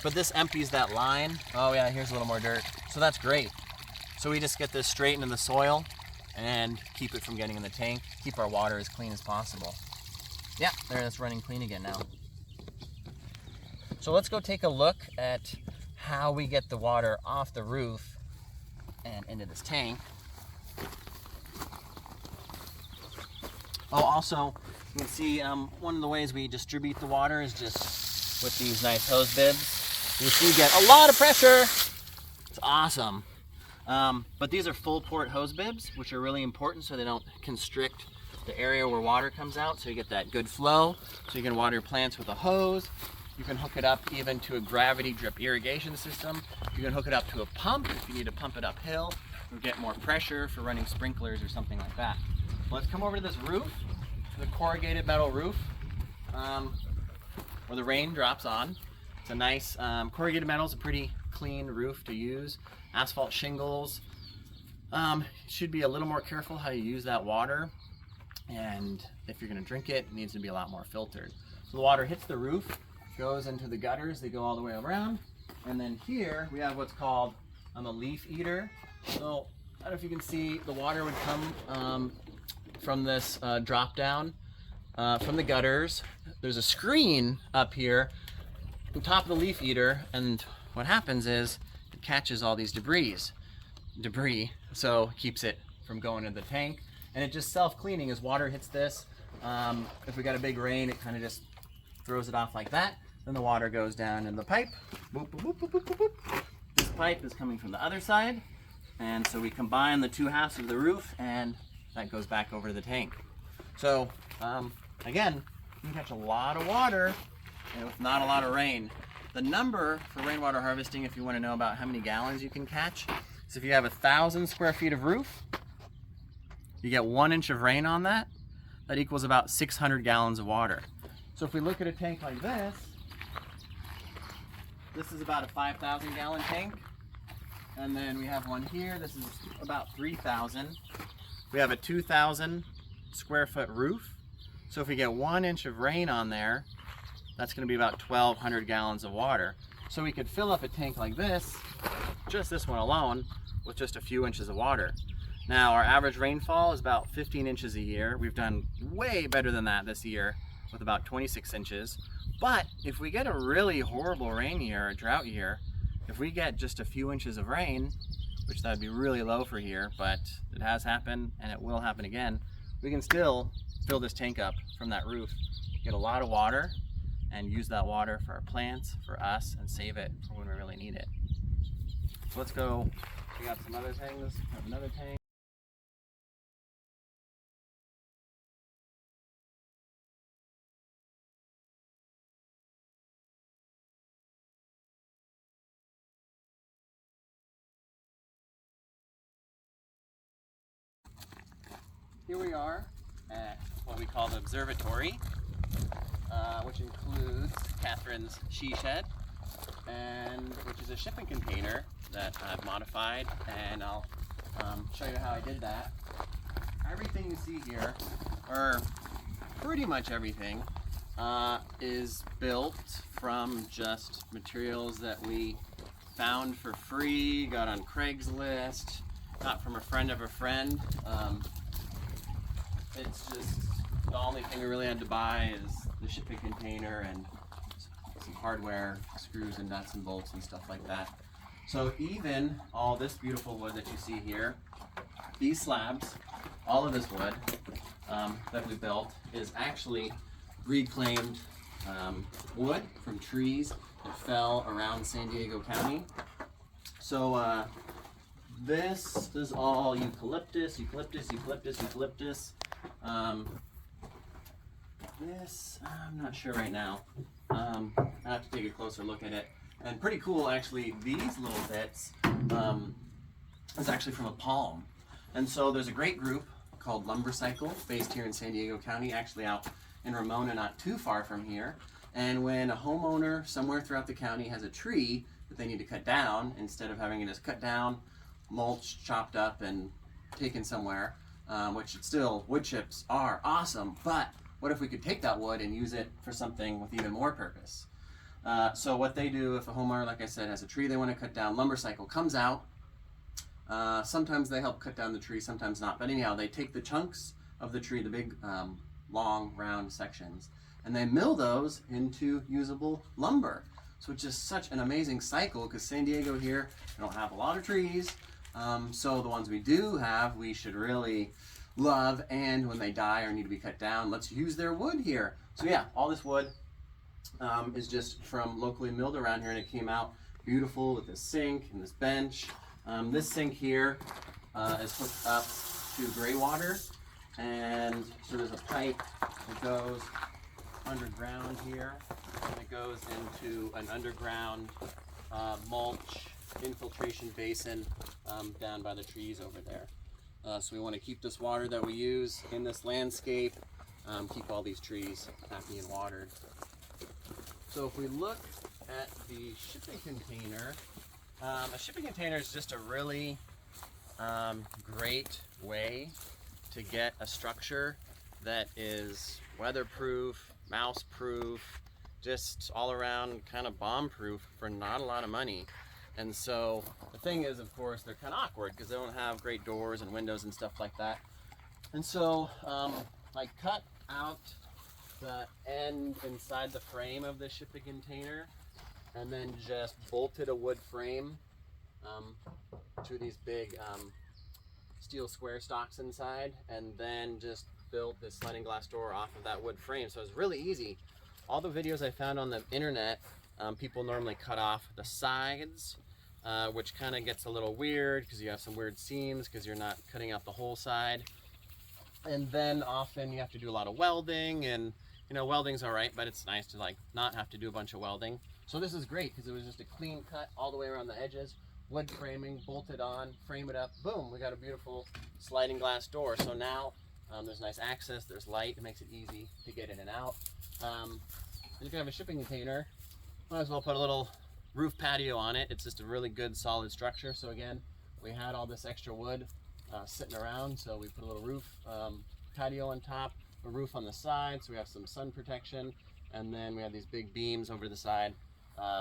But this empties that line. Oh yeah, here's a little more dirt. So that's great. So we just get this straight into the soil and keep it from getting in the tank. Keep our water as clean as possible. Yeah, there, it's running clean again now. So let's go take a look at how we get the water off the roof and into this tank. Oh, also, you can see one of the ways we distribute the water is just with these nice hose bibs. You see, you get a lot of pressure. It's awesome. But these are full port hose bibs, which are really important so they don't constrict the area where water comes out, so you get that good flow. So you can water your plants with a hose. You can hook it up even to a gravity drip irrigation system. You can hook it up to a pump if you need to pump it uphill or get more pressure for running sprinklers or something like that. Let's come over to this roof, the corrugated metal roof, where the rain drops on. It's a nice, corrugated metal is a pretty clean roof to use. Asphalt shingles. Should be a little more careful how you use that water, and if you're going to drink it, it needs to be a lot more filtered. So the water hits the roof, goes into the gutters, they go all the way around, and then here we have what's called a leaf eater. So I don't know if you can see, the water would come from this drop down from the gutters. There's a screen up here on top of the leaf eater, and what happens is it catches all these debris, so it keeps it from going in the tank, and it just self-cleaning as water hits this. If we got a big rain, it kind of just throws it off like that. Then the water goes down in the pipe. Boop, boop, boop, boop, boop, boop. This pipe is coming from the other side, and so we combine the two halves of the roof, and that goes back over to the tank. So again, you can catch a lot of water and with not a lot of rain. The number for rainwater harvesting, if you want to know about how many gallons you can catch, is if you have 1,000 square feet of roof, you get 1 inch of rain on that, that equals about 600 gallons of water. So if we look at a tank like this is about a 5,000 gallon tank. And then we have one here, this is about 3,000. We have a 2,000 square foot roof. So if we get 1 inch of rain on there, that's going to be about 1,200 gallons of water. So we could fill up a tank like this, just this one alone, with just a few inches of water. Now our average rainfall is about 15 inches a year. We've done way better than that this year with about 26 inches. But if we get a really horrible rain year, a drought year, if we get just a few inches of rain, which that would be really low for here, but it has happened and it will happen again, we can still fill this tank up from that roof, get a lot of water, and use that water for our plants, for us, and save it for when we really need it. So let's go check out some other things. Have another tank. Here we are at what we call the observatory, which includes Catherine's she shed, and which is a shipping container that I've modified, and I'll show you how I did that. Everything you see here, or pretty much everything, is built from just materials that we found for free, got on Craigslist, got from a friend of a friend. It's just the only thing we really had to buy is the shipping container and some hardware, screws and nuts and bolts and stuff like that. So even all this beautiful wood that you see here, these slabs, all of this wood that we built is actually reclaimed wood from trees that fell around San Diego County. So this is all eucalyptus. This, I'm not sure right now. I have to take a closer look at it. And pretty cool, actually, these little bits is actually from a palm. And so there's a great group called Lumber Cycle, based here in San Diego County, actually out in Ramona, not too far from here. And when a homeowner somewhere throughout the county has a tree that they need to cut down, instead of having it just cut down, mulched, chopped up, and taken somewhere, which still, wood chips are awesome, but what if we could take that wood and use it for something with even more purpose? So what they do, if a homeowner, like I said, has a tree they want to cut down, Lumber Cycle comes out. Sometimes they help cut down the tree, sometimes not. But anyhow, they take the chunks of the tree, the big, long, round sections, and they mill those into usable lumber. So it's just such an amazing cycle, because San Diego here, we don't have a lot of trees. So the ones we do have, we should really love, and when they die or need to be cut down, let's use their wood here. So yeah, all this wood is just from locally milled around here, and it came out beautiful with this sink and this bench. This sink here is hooked up to greywater, and so there's a pipe that goes underground here, and it goes into an underground mulch infiltration basin down by the trees over there. So we want to keep this water that we use in this landscape, keep all these trees happy and watered. So if we look at the shipping container, a shipping container is just a really great way to get a structure that is weatherproof, mouse proof, just all around kind of bomb proof for not a lot of money. And so the thing is, of course, they're kind of awkward because they don't have great doors and windows and stuff like that. And so I cut out the end inside the frame of the shipping container and then just bolted a wood frame to these big steel square stocks inside, and then just built this sliding glass door off of that wood frame. So it's really easy. All the videos I found on the internet, people normally cut off the sides, which kind of gets a little weird because you have some weird seams because you're not cutting out the whole side. And then often you have to do a lot of welding, and you know, welding's all right, but it's nice to like not have to do a bunch of welding. So this is great because it was just a clean cut all the way around the edges, wood framing, bolted on, frame it up, boom, we got a beautiful sliding glass door. So now there's nice access, there's light, it makes it easy to get in and out. And if you have a shipping container, might as well put a little roof patio on it. It's just a really good solid structure. So again, we had all this extra wood sitting around, so we put a little roof patio on top, a roof on the side, so we have some sun protection, and then we have these big beams over the side,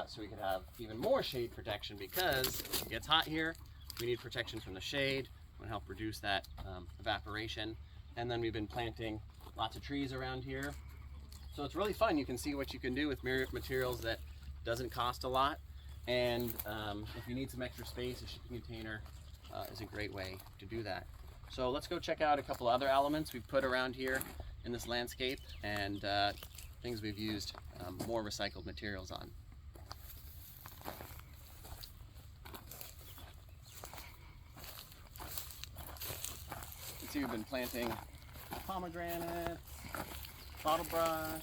so we could have even more shade protection because it gets hot here. We need protection from the shade. We want to help reduce that evaporation. And then we've been planting lots of trees around here, so it's really fun. You can see what you can do with materials that doesn't cost a lot, and if you need some extra space, a shipping container is a great way to do that. So let's go check out a couple other elements we've put around here in this landscape, and things we've used more recycled materials on. You can see we've been planting pomegranates, bottle brush,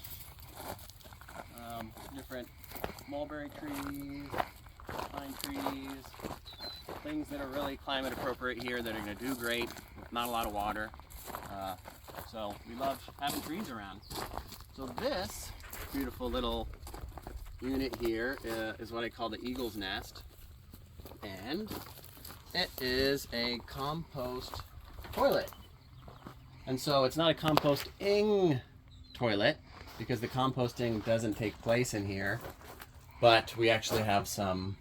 different mulberry trees, pine trees, things that are really climate appropriate here that are going to do great with not a lot of water. So we love having trees around. So this beautiful little unit here is what I call the eagle's nest, and it is a compost toilet. And so it's not a composting toilet because the composting doesn't take place in here, but we actually have some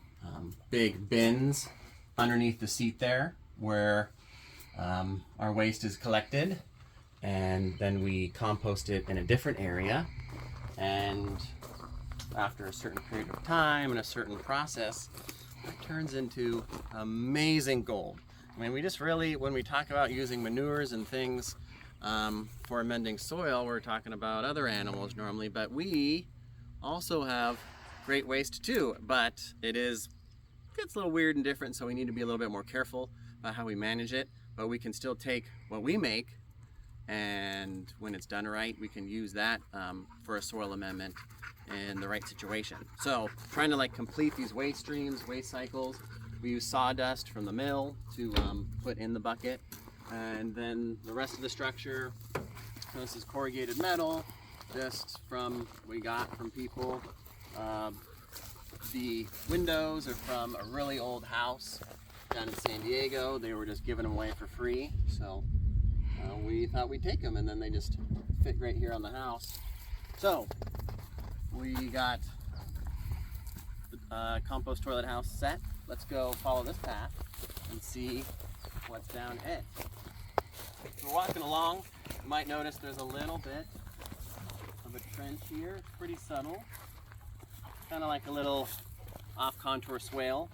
big bins underneath the seat there where our waste is collected, and then we compost it in a different area, and after a certain period of time and a certain process, it turns into amazing gold. I mean, we just really, when we talk about using manures and things for amending soil, we're talking about other animals normally, but we also have great waste too, but gets a little weird and different, so we need to be a little bit more careful about how we manage it. But we can still take what we make, and when it's done right, we can use that for a soil amendment in the right situation. So trying to like complete these waste streams, waste cycles, we use sawdust from the mill to put in the bucket, and then the rest of the structure, this is corrugated metal, just from we got from people. The windows are from a really old house down in San Diego. They were just giving them away for free, so we thought we'd take them, and then they just fit right here on the house. So we got the compost toilet house set. Let's go follow this path and see what's down it. So we're walking along. You might notice there's a little bit of a trench here. It's pretty subtle, kind of like a little off-contour swale.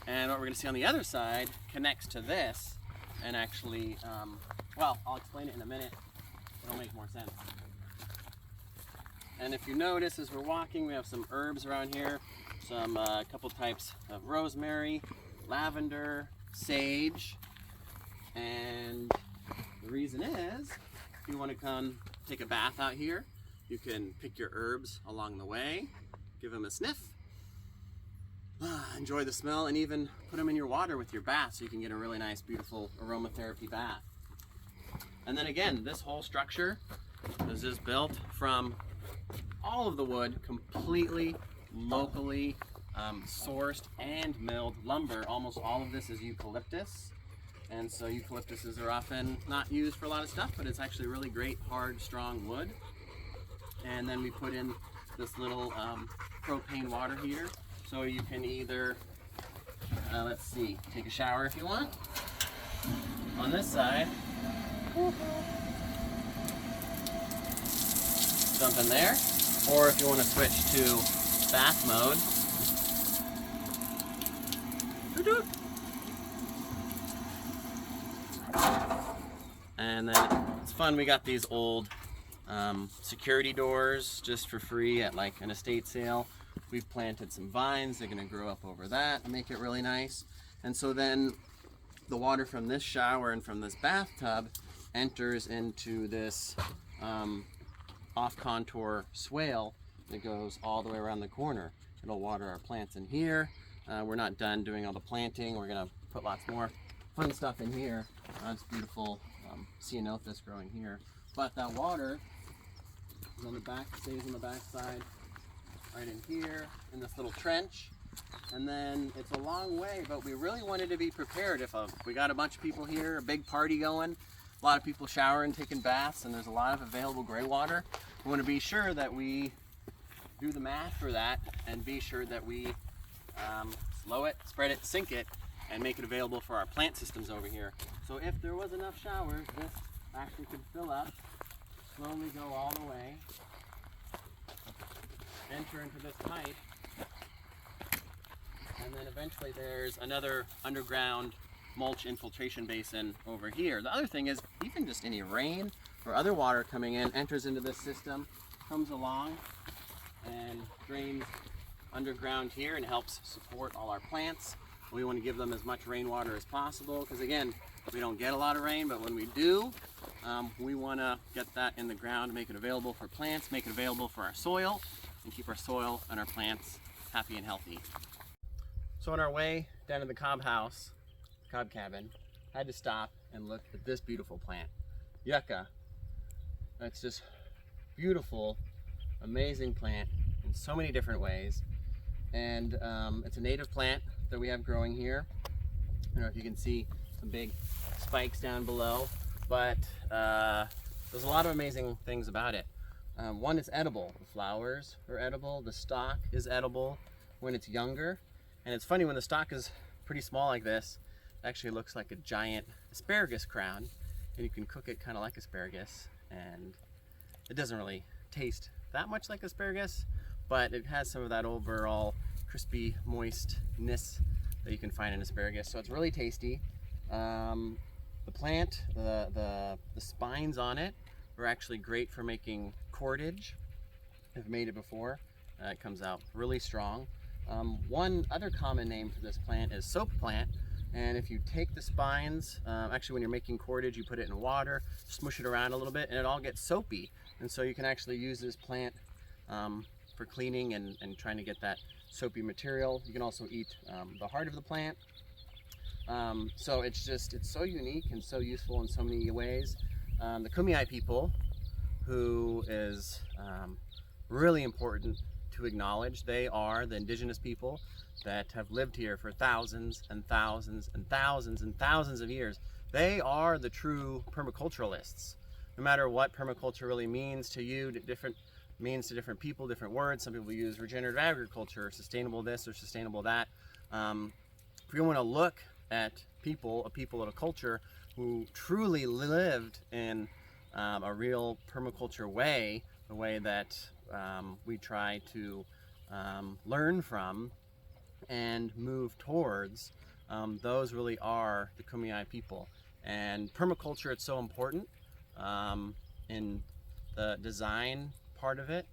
And what we're going to see on the other side connects to this, and actually, well, I'll explain it in a minute. It'll make more sense. And if you notice, as we're walking, we have some herbs around here. Some couple types of rosemary, lavender, sage. And the reason is, if you want to come take a bath out here, you can pick your herbs along the way, give them a sniff, enjoy the smell, and even put them in your water with your bath so you can get a really nice, beautiful aromatherapy bath. And then again, this whole structure is just built from all of the wood, completely locally sourced and milled lumber. Almost all of this is eucalyptus, and so eucalyptuses are often not used for a lot of stuff, but it's actually really great, hard, strong wood. And then we put in this little propane water heater, so you can either let's see, take a shower if you want. On this side, jump in there, or if you want to switch to bath mode, and then it's fun. We got these old security doors just for free at like an estate sale. We've planted some vines. They're going to grow up over that and make it really nice. And so then the water from this shower and from this bathtub enters into this off-contour swale that goes all the way around the corner. It'll water our plants in here. We're not done doing all the planting. We're gonna put lots more fun stuff in here. It's beautiful ceanothus growing here. But that water is on the back, stays on the back side, right in here, in this little trench. And then it's a long way, but we really wanted to be prepared if we got a bunch of people here, a big party going, a lot of people showering, taking baths, and there's a lot of available gray water. We want to be sure that we do the math for that and be sure that we slow it, spread it, sink it, and make it available for our plant systems over here. So if there was enough showers, this actually could fill up, slowly go all the way, enter into this pipe, and then eventually there's another underground mulch infiltration basin over here. The other thing is even just any rain or other water coming in enters into this system, comes along and drains underground here and helps support all our plants. We want to give them as much rainwater as possible because again, we don't get a lot of rain, but when we do, we want to get that in the ground, make it available for plants, make it available for our soil, and keep our soil and our plants happy and healthy. So on our way down to the cob house, cob cabin, I had to stop and look at this beautiful plant, yucca. That's just beautiful, amazing plant in so many different ways. And it's a native plant that we have growing here. I don't know if you can see some big spikes down below, but there's a lot of amazing things about it. One, it's edible. The flowers are edible, the stalk is edible when it's younger. And it's funny, when the stalk is pretty small like this, it actually looks like a giant asparagus crown, and you can cook it kind of like asparagus, and it doesn't really taste that much like asparagus, but it has some of that overall crispy moistness that you can find in asparagus, so it's really tasty. The plant, the spines on it are actually great for making cordage. I've made it before. It comes out really strong. One other common name for this plant is soap plant, and if you take the spines, actually when you're making cordage, you put it in water, smush it around a little bit, and it all gets soapy, and so you can actually use this plant for cleaning and trying to get that soapy material. You can also eat the heart of the plant. So it's so unique and so useful in so many ways. The Kumeyaay people, who is really important to acknowledge, they are the indigenous people that have lived here for thousands and thousands and thousands and thousands of years. They are the true permaculturalists. No matter what permaculture really means to you, means to different people, different words. Some people use regenerative agriculture, sustainable this or sustainable that. If you want to look at a people at a culture who truly lived in a real permaculture way, the way that we try to learn from and move towards, those really are the Kumeyaay people. And permaculture, it's so important in the design part of it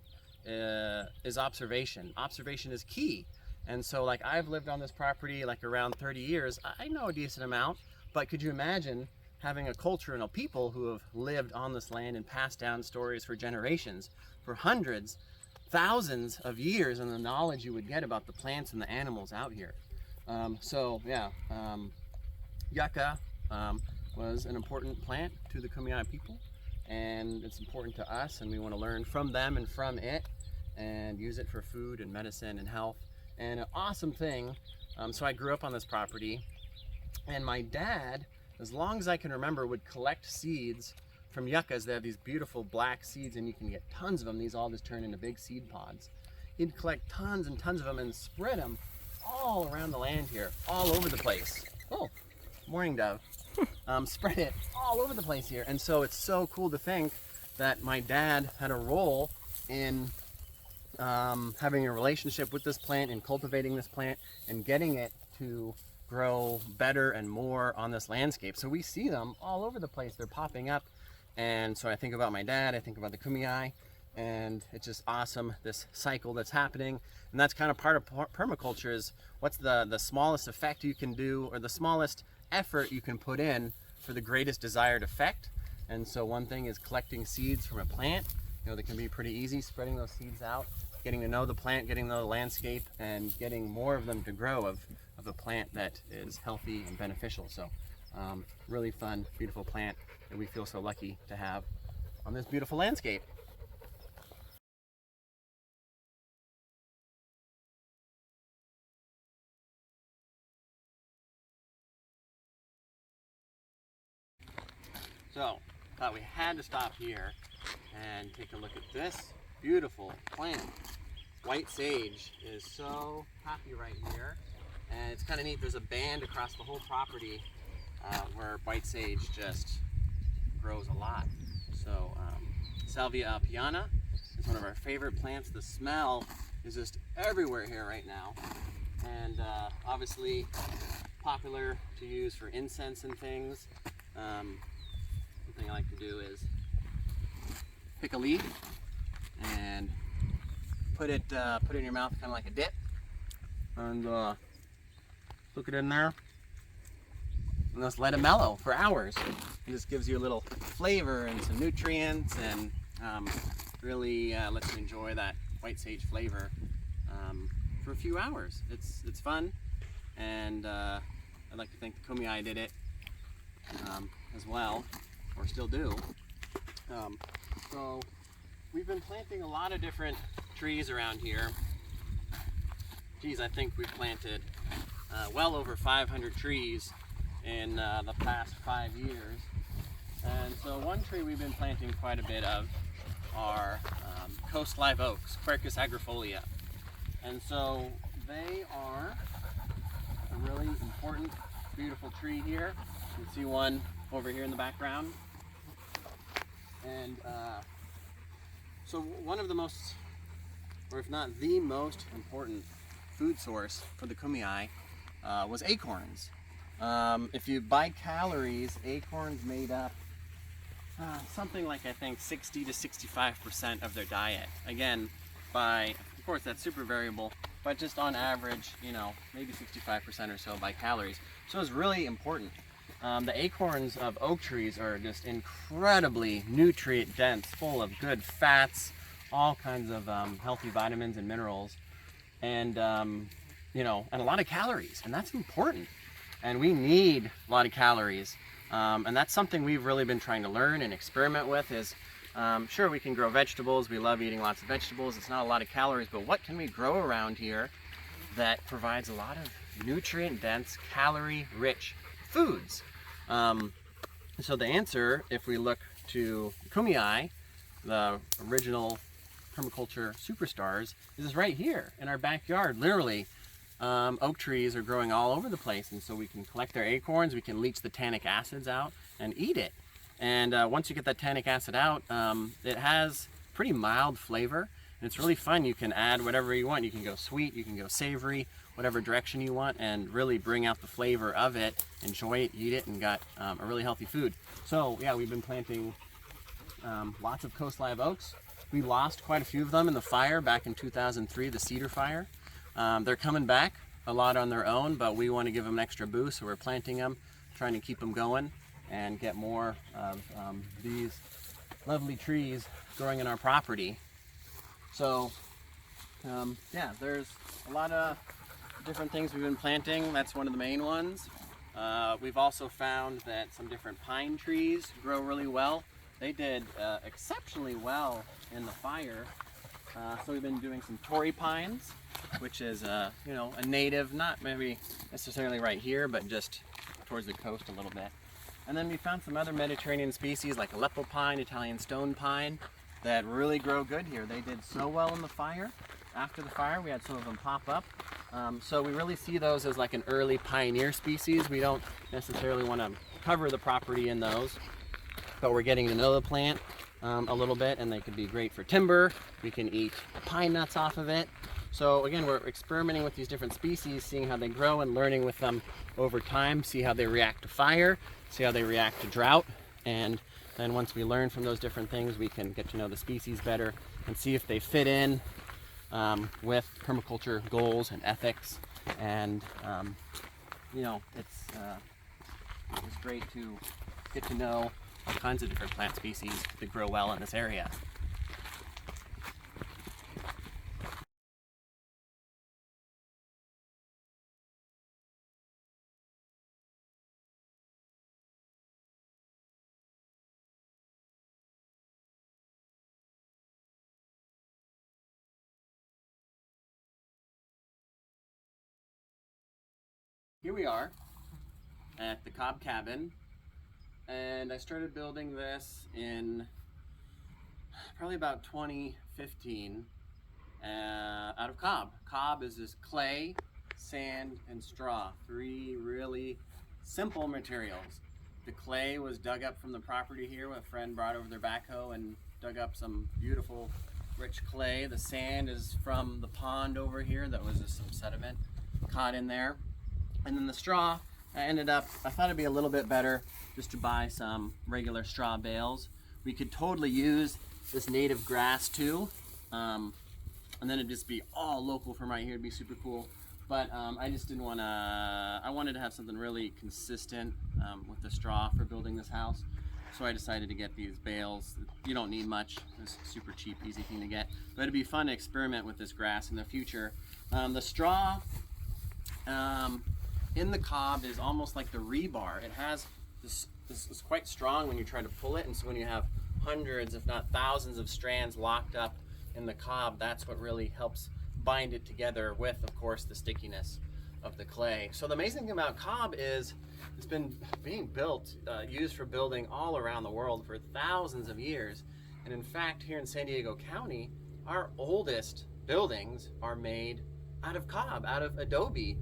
is observation. Observation is key. And so like I've lived on this property like around 30 years. I know a decent amount, but could you imagine having a culture and a people who have lived on this land and passed down stories for generations, for hundreds, thousands of years, and the knowledge you would get about the plants and the animals out here. Yucca was an important plant to the Kumeyaay people, and it's important to us, and we want to learn from them and from it and use it for food and medicine and health. And an awesome thing, so I grew up on this property, and my dad, as long as I can remember, would collect seeds from yuccas. They have these beautiful black seeds, and you can get tons of them. These all just turn into big seed pods. He'd collect tons and tons of them and spread them all around the land here, all over the place. Oh, morning dove. Spread it all over the place here. And so it's so cool to think that my dad had a role in having a relationship with this plant and cultivating this plant and getting it to grow better and more on this landscape. So we see them all over the place. They're popping up. And so I think about my dad, I think about the kumei, and it's just awesome, this cycle that's happening. And that's kind of part of permaculture, is what's the smallest effect you can do, or the smallest effort you can put in for the greatest desired effect. And so one thing is collecting seeds from a plant. You know, that can be pretty easy, spreading those seeds out, getting to know the plant, getting to know the landscape, and getting more of them to grow of a plant that is healthy and beneficial. So really fun, beautiful plant that we feel so lucky to have on this beautiful landscape. So, thought we had to stop here and take a look at this beautiful plant. White sage is so happy right here, and it's kind of neat. There's a band across the whole property where white sage just grows a lot. So Salvia alpiana is one of our favorite plants. The smell is just everywhere here right now, and obviously popular to use for incense and things. One thing I like to do is pick a leaf and put it in your mouth, kind of like a dip, and look it in there, and just let it mellow for hours. It just gives you a little flavor and some nutrients, and really lets you enjoy that white sage flavor for a few hours. It's fun, and I'd like to think the kumei did it as well, or still do. So we've been planting a lot of different trees around here. Geez, I think we've planted well over 500 trees in the past 5 years. And so one tree we've been planting quite a bit of are coast live oaks, Quercus agrifolia. And so they are a really important, beautiful tree here. You can see one over here in the background. And so one of the most, or if not the most important food source for the kumei was acorns. If you buy calories, acorns made up something like, I think, 60 to 65% of their diet. Again, of course that's super variable, but just on average, you know, maybe 65% or so by calories. So it's really important. The acorns of oak trees are just incredibly nutrient dense, full of good fats, all kinds of healthy vitamins and minerals, and you know, and a lot of calories, and that's important. And we need a lot of calories, and that's something we've really been trying to learn and experiment with. Is sure, we can grow vegetables. We love eating lots of vegetables. It's not a lot of calories, but what can we grow around here that provides a lot of nutrient dense, calorie rich foods? So the answer, if we look to kumei, the original permaculture superstars, is right here in our backyard. Literally, oak trees are growing all over the place, and so we can collect their acorns, we can leach the tannic acids out and eat it. And once you get that tannic acid out, it has pretty mild flavor, and it's really fun. You can add whatever you want. You can go sweet, you can go savory, whatever direction you want, and really bring out the flavor of it, enjoy it, eat it, and got a really healthy food. So yeah, we've been planting lots of coast live oaks. We lost quite a few of them in the fire back in 2003, the cedar fire. They're coming back a lot on their own, but we want to give them an extra boost, so we're planting them, trying to keep them going and get more of these lovely trees growing in our property. So yeah, there's a lot of different things we've been planting. That's one of the main ones. We've also found that some different pine trees grow really well. They did exceptionally well in the fire. So we've been doing some Torrey pines, which is you know, a native, not maybe necessarily right here, but just towards the coast a little bit. And then we found some other Mediterranean species like Aleppo pine, Italian stone pine, that really grow good here. They did so well in the fire. After the fire, we had some of them pop up, So we really see those as like an early pioneer species. We don't necessarily want to cover the property in those, but we're getting to know the plant a little bit, and they could be great for timber. We can eat pine nuts off of it. So again, we're experimenting with these different species, seeing how they grow and learning with them over time, see how they react to fire, see how they react to drought, and then once we learn from those different things, we can get to know the species better and see if they fit in with permaculture goals and ethics. And you know, it's great to get to know all kinds of different plant species that grow well in this area. Here we are at the Cobb Cabin, and I started building this in probably about 2015 out of cob. Cob is this clay, sand, and straw, three really simple materials. The clay was dug up from the property here. A friend brought over their backhoe and dug up some beautiful rich clay. The sand is from the pond over here. That was just some sediment caught in there. And then the straw, I thought it'd be a little bit better just to buy some regular straw bales. We could totally use this native grass too. And then it'd just be all local from right here. It'd be super cool. But I just didn't want to, I wanted to have something really consistent with the straw for building this house. So I decided to get these bales. You don't need much. It's a super cheap, easy thing to get. But it'd be fun to experiment with this grass in the future. The straw, in the cob is almost like the rebar. It has this is quite strong when you try to pull it, and so when you have hundreds, if not thousands, of strands locked up in the cob, that's what really helps bind it together with, of course, the stickiness of the clay. So the amazing thing about cob is it's been being built, used for building all around the world for thousands of years. And in fact, here in San Diego County, our oldest buildings are made out of cob, out of adobe.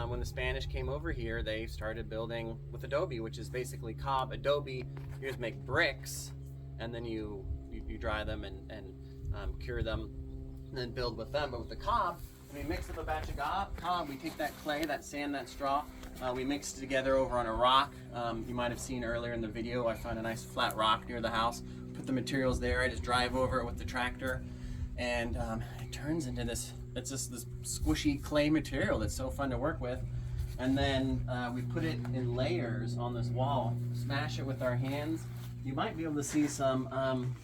When the Spanish came over here, they started building with adobe, which is basically cob adobe. You just make bricks, and then you dry them and cure them, and then build with them. But with the cob, when we mix up a batch of cob, we take that clay, that sand, that straw, we mix it together over on a rock. You might have seen earlier in the video, I found a nice flat rock near the house, put the materials there, I just drive over it with the tractor, and it turns into this, it's just this squishy clay material that's so fun to work with. And then we put it in layers on this wall, smash it with our hands. You might be able to see some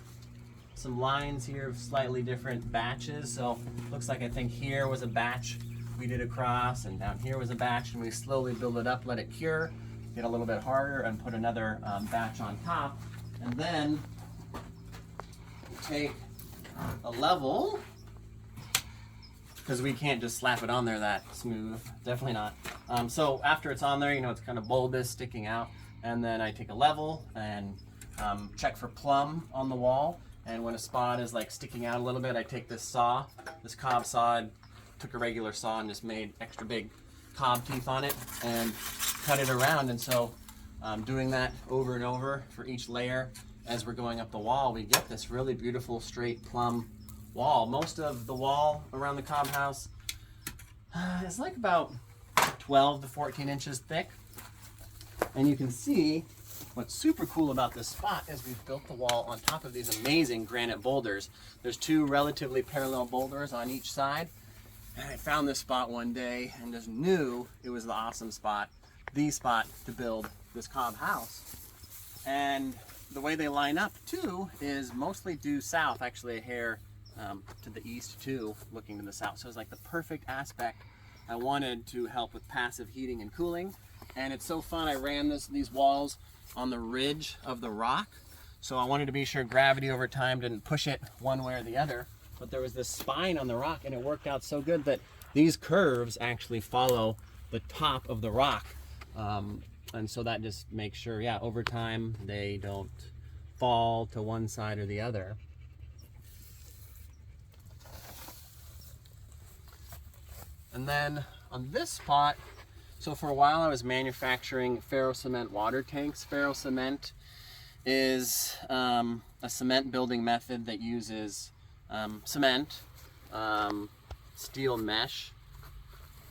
lines here of slightly different batches. So looks like, I think here was a batch we did across, and down here was a batch, and we slowly build it up, let it cure, get a little bit harder, and put another batch on top. And then we take a level, because we can't just slap it on there that smooth, definitely not. So after it's on there, you know, it's kind of bulbous, sticking out, and then I take a level and check for plumb on the wall. And when a spot is like sticking out a little bit, I take this saw, this cob saw, took a regular saw and just made extra big cob teeth on it and cut it around. And so doing that over and over for each layer as we're going up the wall, we get this really beautiful straight plumb wall. Most of the wall around the cob house is like about 12 to 14 inches thick. And you can see what's super cool about this spot is we've built the wall on top of these amazing granite boulders. There's two relatively parallel boulders on each side. And I found this spot one day and just knew it was the awesome spot, the spot to build this cob house. And the way they line up too is mostly due south, actually a hair to the east too, looking to the south. So it's like the perfect aspect. I wanted to help with passive heating and cooling. And it's so fun, I ran these walls on the ridge of the rock. So I wanted to be sure gravity over time didn't push it one way or the other. But there was this spine on the rock, and it worked out so good that these curves actually follow the top of the rock. And so that just makes sure, yeah, over time they don't fall to one side or the other. And then on this spot, so for a while I was manufacturing ferrocement water tanks. Ferrocement is a cement building method that uses cement, steel mesh,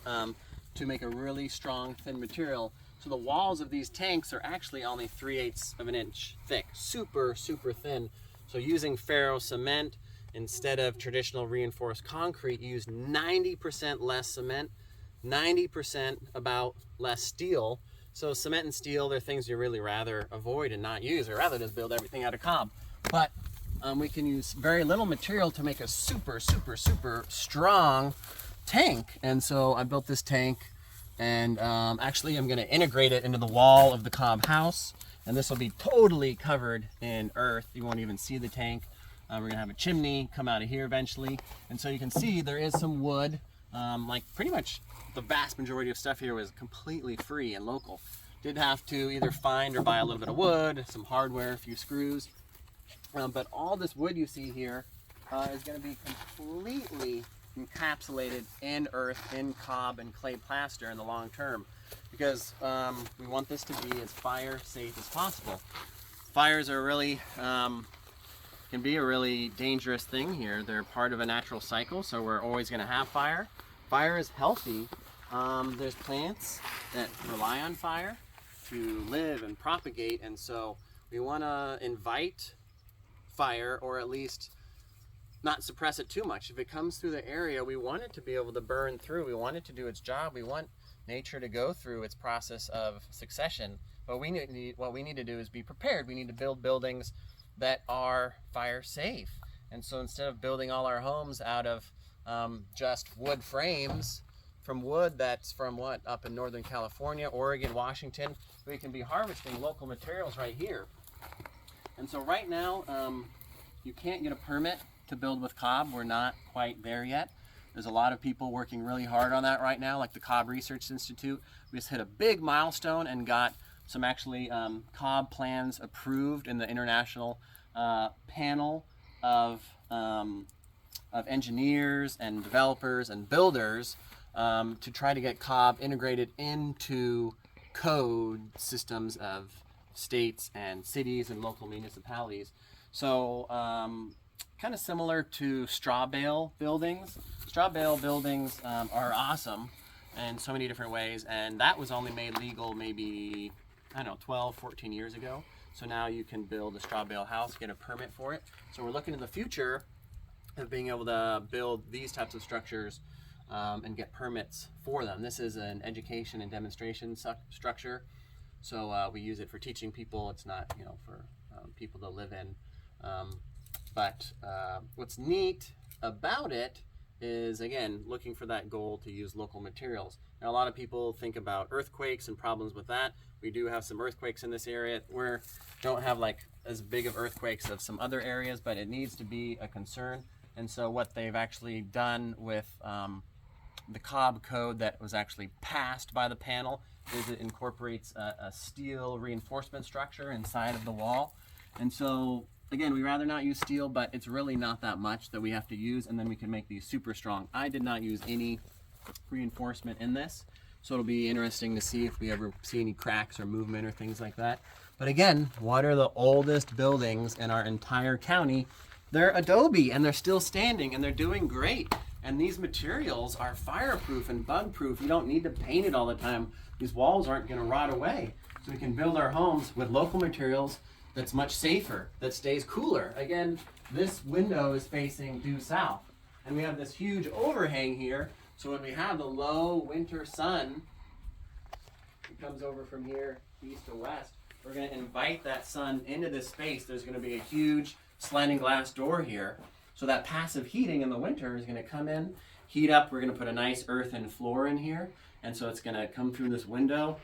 to make a really strong, thin material. So the walls of these tanks are actually only 3/8 of an inch thick, super, super thin. So using ferrocement instead of traditional reinforced concrete, you use 90% less cement, 90% about less steel. So cement and steel, they're things you really rather avoid and not use, or rather just build everything out of cob. But we can use very little material to make a super, super, super strong tank. And so I built this tank, and actually I'm going to integrate it into the wall of the cob house, and this will be totally covered in earth. You won't even see the tank. We're going to have a chimney come out of here eventually, and so you can see there is some wood. Like pretty much the vast majority of stuff here was completely free and local. Did have to either find or buy a little bit of wood, some hardware, a few screws, but all this wood you see here is going to be completely encapsulated in earth, in cob and clay plaster in the long term, because we want this to be as fire safe as possible. Fires are really can be a really dangerous thing here. They're part of a natural cycle, so we're always going to have fire. Fire is healthy. There's plants that rely on fire to live and propagate, and so we want to invite fire, or at least not suppress it too much. If it comes through the area, we want it to be able to burn through. We want it to do its job. We want nature to go through its process of succession. But what we need to do is be prepared. We need to build buildings that are fire safe. And so instead of building all our homes out of just wood frames, from wood that's from up in Northern California, Oregon, Washington, we can be harvesting local materials right here. And so right now, you can't get a permit to build with cob. We're not quite there yet. There's a lot of people working really hard on that right now, like the Cob Research Institute. We just hit a big milestone and got some actually cob plans approved in the international panel of engineers and developers and builders to try to get cob integrated into code systems of states and cities and local municipalities. So kind of similar to straw bale buildings. Straw bale buildings are awesome in so many different ways, and that was only made legal maybe, I don't know, 12, 14 years ago. So now you can build a straw bale house, get a permit for it. So we're looking in the future of being able to build these types of structures and get permits for them. This is an education and demonstration structure. So we use it for teaching people. It's not, for people to live in. But what's neat about it is, again, looking for that goal to use local materials. Now, a lot of people think about earthquakes and problems with that. We do have some earthquakes in this area. We don't have like as big of earthquakes of some other areas, but it needs to be a concern. And so what they've actually done with the cob code that was actually passed by the panel is it incorporates a steel reinforcement structure inside of the wall. And so again, we rather not use steel, but it's really not that much that we have to use, and then we can make these super strong. I did not use any reinforcement in this, so it'll be interesting to see if we ever see any cracks or movement or things like that. But again, what are the oldest buildings in our entire county? They're adobe, and they're still standing, and they're doing great. And these materials are fireproof and bug-proof. You don't need to paint it all the time. These walls aren't going to rot away. So we can build our homes with local materials that's much safer, that stays cooler. Again, this window is facing due south, and we have this huge overhang here, so when we have the low winter sun, it comes over from here east to west, we're going to invite that sun into this space. There's going to be a huge sliding glass door here, so that passive heating in the winter is going to come in, heat up. We're going to put a nice earthen floor in here, and so it's going to come through this window,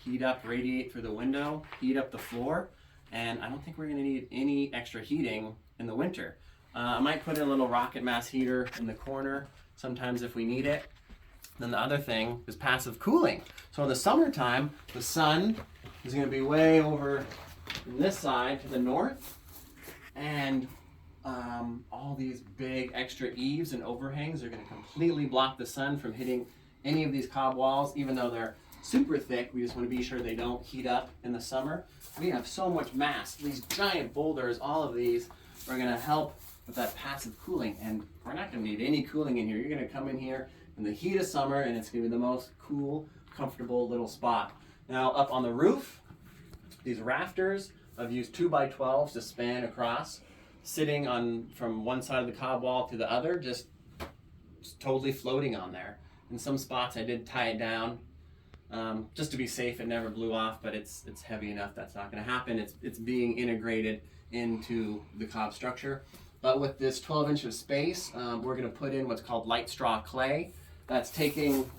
heat up, radiate through the window, heat up the floor. And I don't think we're going to need any extra heating in the winter. I might put in a little rocket mass heater in the corner sometimes if we need it. Then the other thing is passive cooling. So in the summertime, the sun is going to be way over in this side to the north, and all these big extra eaves and overhangs are going to completely block the sun from hitting any of these cob walls, even though they're super thick, we just want to be sure they don't heat up in the summer. We have so much mass, these giant boulders, all of these are going to help with that passive cooling, and we're not going to need any cooling in here. You're going to come in here in the heat of summer and it's going to be the most cool, comfortable little spot. Now up on the roof, these rafters, I've used 2x12s to span across, sitting on from one side of the cob wall to the other, just totally floating on there. In some spots I did tie it down just to be safe. It never blew off, but it's heavy enough that's not going to happen. It's being integrated into the cob structure. But with this 12 inch of space, we're going to put in what's called light straw clay. That's taking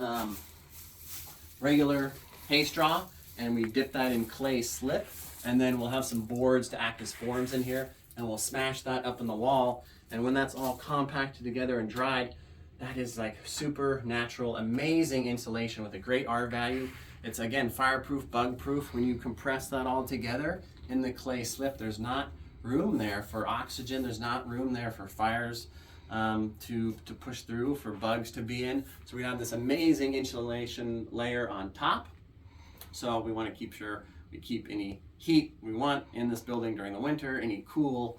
regular hay straw, and we dip that in clay slip, and then we'll have some boards to act as forms in here, and we'll smash that up in the wall. And when that's all compacted together and dried, that is like super natural, amazing insulation with a great R value. It's again fireproof, bug proof. When you compress that all together in the clay slip, there's not room there for oxygen, there's not room there for fires to push through, for bugs to be in. So we have this amazing insulation layer on top. So we want to keep sure we keep any heat we want in this building during the winter, any cool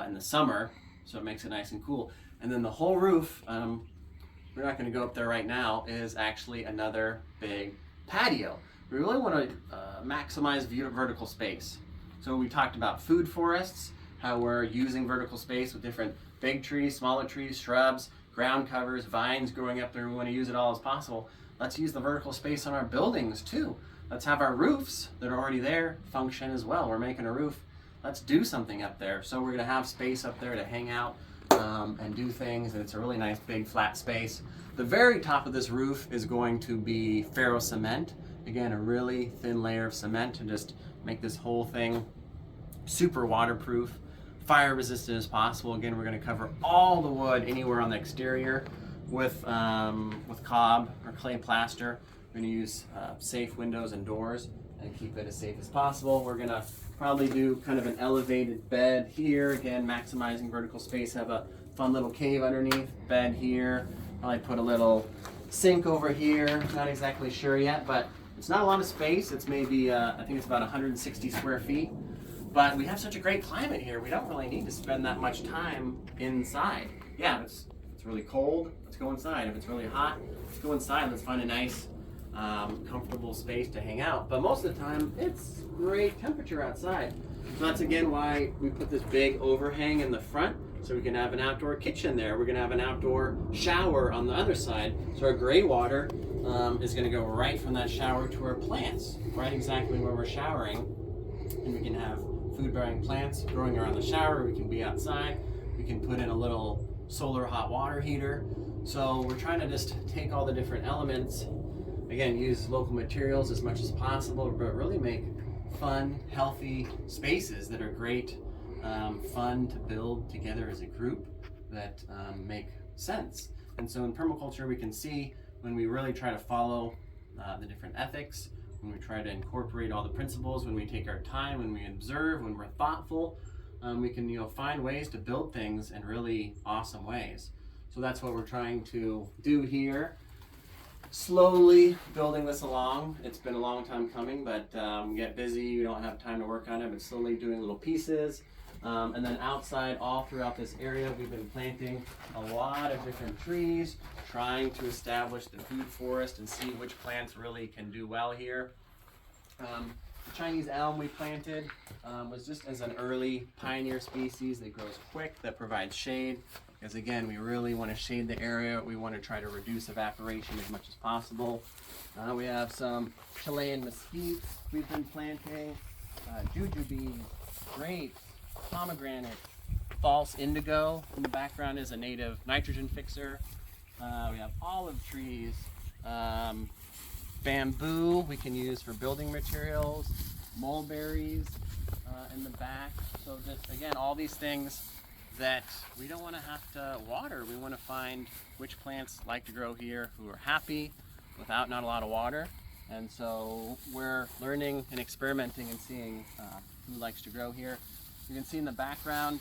in the summer, so it makes it nice and cool. And then the whole roof, we're not going to go up there right now, is actually another big patio. We really want to maximize vertical space. So we talked about food forests, how we're using vertical space with different big trees, smaller trees, shrubs, ground covers, vines growing up there. We want to use it all as possible. Let's use the vertical space on our buildings too. Let's have our roofs that are already there function as well. We're making a roof. Let's do something up there. So we're going to have space up there to hang out and do things, and it's a really nice big flat space. The very top of this roof is going to be ferro cement. Again, a really thin layer of cement to just make this whole thing super waterproof, fire resistant as possible. Again, we're going to cover all the wood anywhere on the exterior with cob or clay plaster. We're going to use safe windows and doors and keep it as safe as possible. We're going to probably do kind of an elevated bed here. Again, maximizing vertical space. Have a fun little cave underneath, bed here. Probably put a little sink over here. Not exactly sure yet, but it's not a lot of space. It's maybe, I think it's about 160 square feet. But we have such a great climate here. We don't really need to spend that much time inside. Yeah, if it's really cold, let's go inside. If it's really hot, let's go inside. Let's find a nice, comfortable space to hang out. But most of the time, it's great temperature outside. So that's again why we put this big overhang in the front, so we can have an outdoor kitchen there. We're gonna have an outdoor shower on the other side. So our gray water is gonna go right from that shower to our plants, right exactly where we're showering. And we can have food-bearing plants growing around the shower. We can be outside. We can put in a little solar hot water heater. So we're trying to just take all the different elements, again, use local materials as much as possible, but really make fun, healthy spaces that are great, fun to build together as a group that make sense. And so in permaculture, we can see when we really try to follow the different ethics, when we try to incorporate all the principles, when we take our time, when we observe, when we're thoughtful, we can find ways to build things in really awesome ways. So that's what we're trying to do here. Slowly building this along. It's been a long time coming, but we get busy, we don't have time to work on it, but slowly doing little pieces. And then outside, all throughout this area, we've been planting a lot of different trees, trying to establish the food forest and see which plants really can do well here. The Chinese elm we planted was just as an early pioneer species that grows quick, that provides shade. Because again, we really want to shade the area. We want to try to reduce evaporation as much as possible. We have some Chilean mesquites we've been planting, jujubes, grapes, pomegranate, false indigo. In the background is a native nitrogen fixer. We have olive trees, bamboo we can use for building materials, mulberries in the back. So just again, all these things that we don't want to have to water. We want to find which plants like to grow here, who are happy without not a lot of water. And so we're learning and experimenting and seeing who likes to grow here. You can see in the background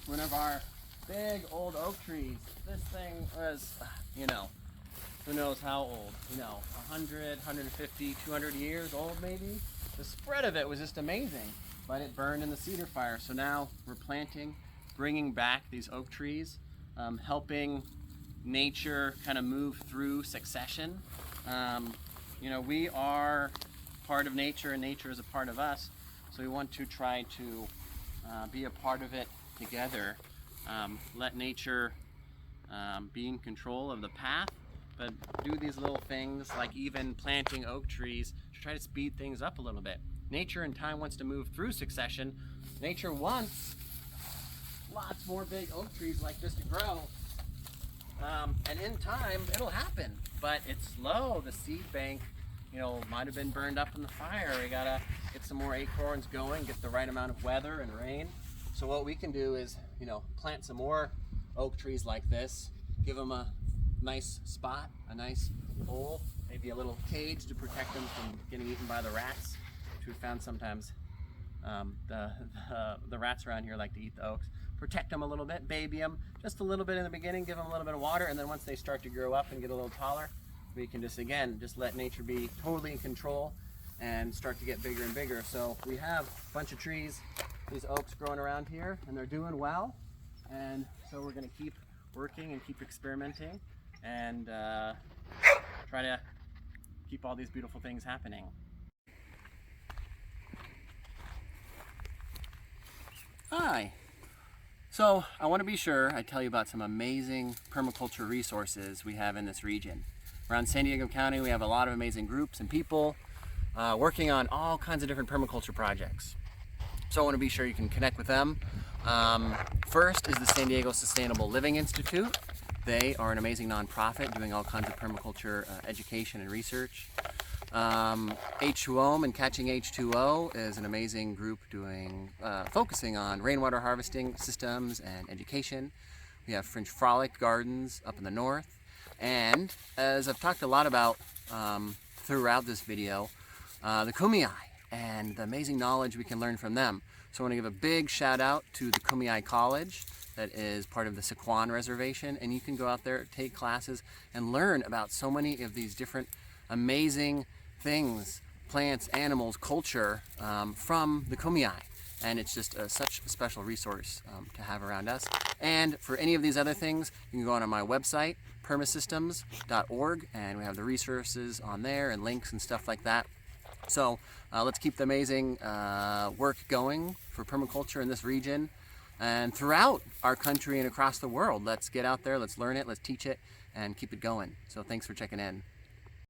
one of our big old oak trees. This thing was, who knows how old, 100, 150, 200 years old maybe. The spread of it was just amazing, but it burned in the cedar fire. So now we're planting, bringing back these oak trees, helping nature kind of move through succession. We are part of nature and nature is a part of us. So we want to try to be a part of it together. Let nature be in control of the path, but do these little things like even planting oak trees to try to speed things up a little bit. Nature in time wants to move through succession. Nature wants lots more big oak trees like this to grow. And in time, it'll happen, but it's slow. The seed bank, might have been burned up in the fire. We gotta get some more acorns going, get the right amount of weather and rain. So what we can do is, plant some more oak trees like this, give them a nice spot, a nice hole, maybe a little cage to protect them from getting eaten by the rats, which we found sometimes. The rats around here like to eat the oaks. Protect them a little bit, baby them just a little bit in the beginning, give them a little bit of water, and then once they start to grow up and get a little taller, we can just let nature be totally in control and start to get bigger and bigger. So we have a bunch of trees, these oaks growing around here, and they're doing well. And so we're going to keep working and keep experimenting and try to keep all these beautiful things happening. Hi. So I want to be sure I tell you about some amazing permaculture resources we have in this region. Around San Diego County, we have a lot of amazing groups and people working on all kinds of different permaculture projects. So I want to be sure you can connect with them. First is the San Diego Sustainable Living Institute. They are an amazing nonprofit doing all kinds of permaculture education and research. H2O and Catching H2O is an amazing group doing focusing on rainwater harvesting systems and education. We have French Frolic Gardens up in the north. And as I've talked a lot about throughout this video, the Kumeyaay and the amazing knowledge we can learn from them. So I want to give a big shout out to the Kumeyaay College that is part of the Sequan Reservation, and you can go out there, take classes, and learn about so many of these different amazing things, plants, animals, culture from the Kumeyaay. And it's just such a special resource to have around us. And for any of these other things, you can go on my website, permasystems.org, and we have the resources on there and links and stuff like that. So let's keep the amazing work going for permaculture in this region and throughout our country and across the world. Let's get out there, let's learn it, let's teach it, and keep it going. So thanks for checking in.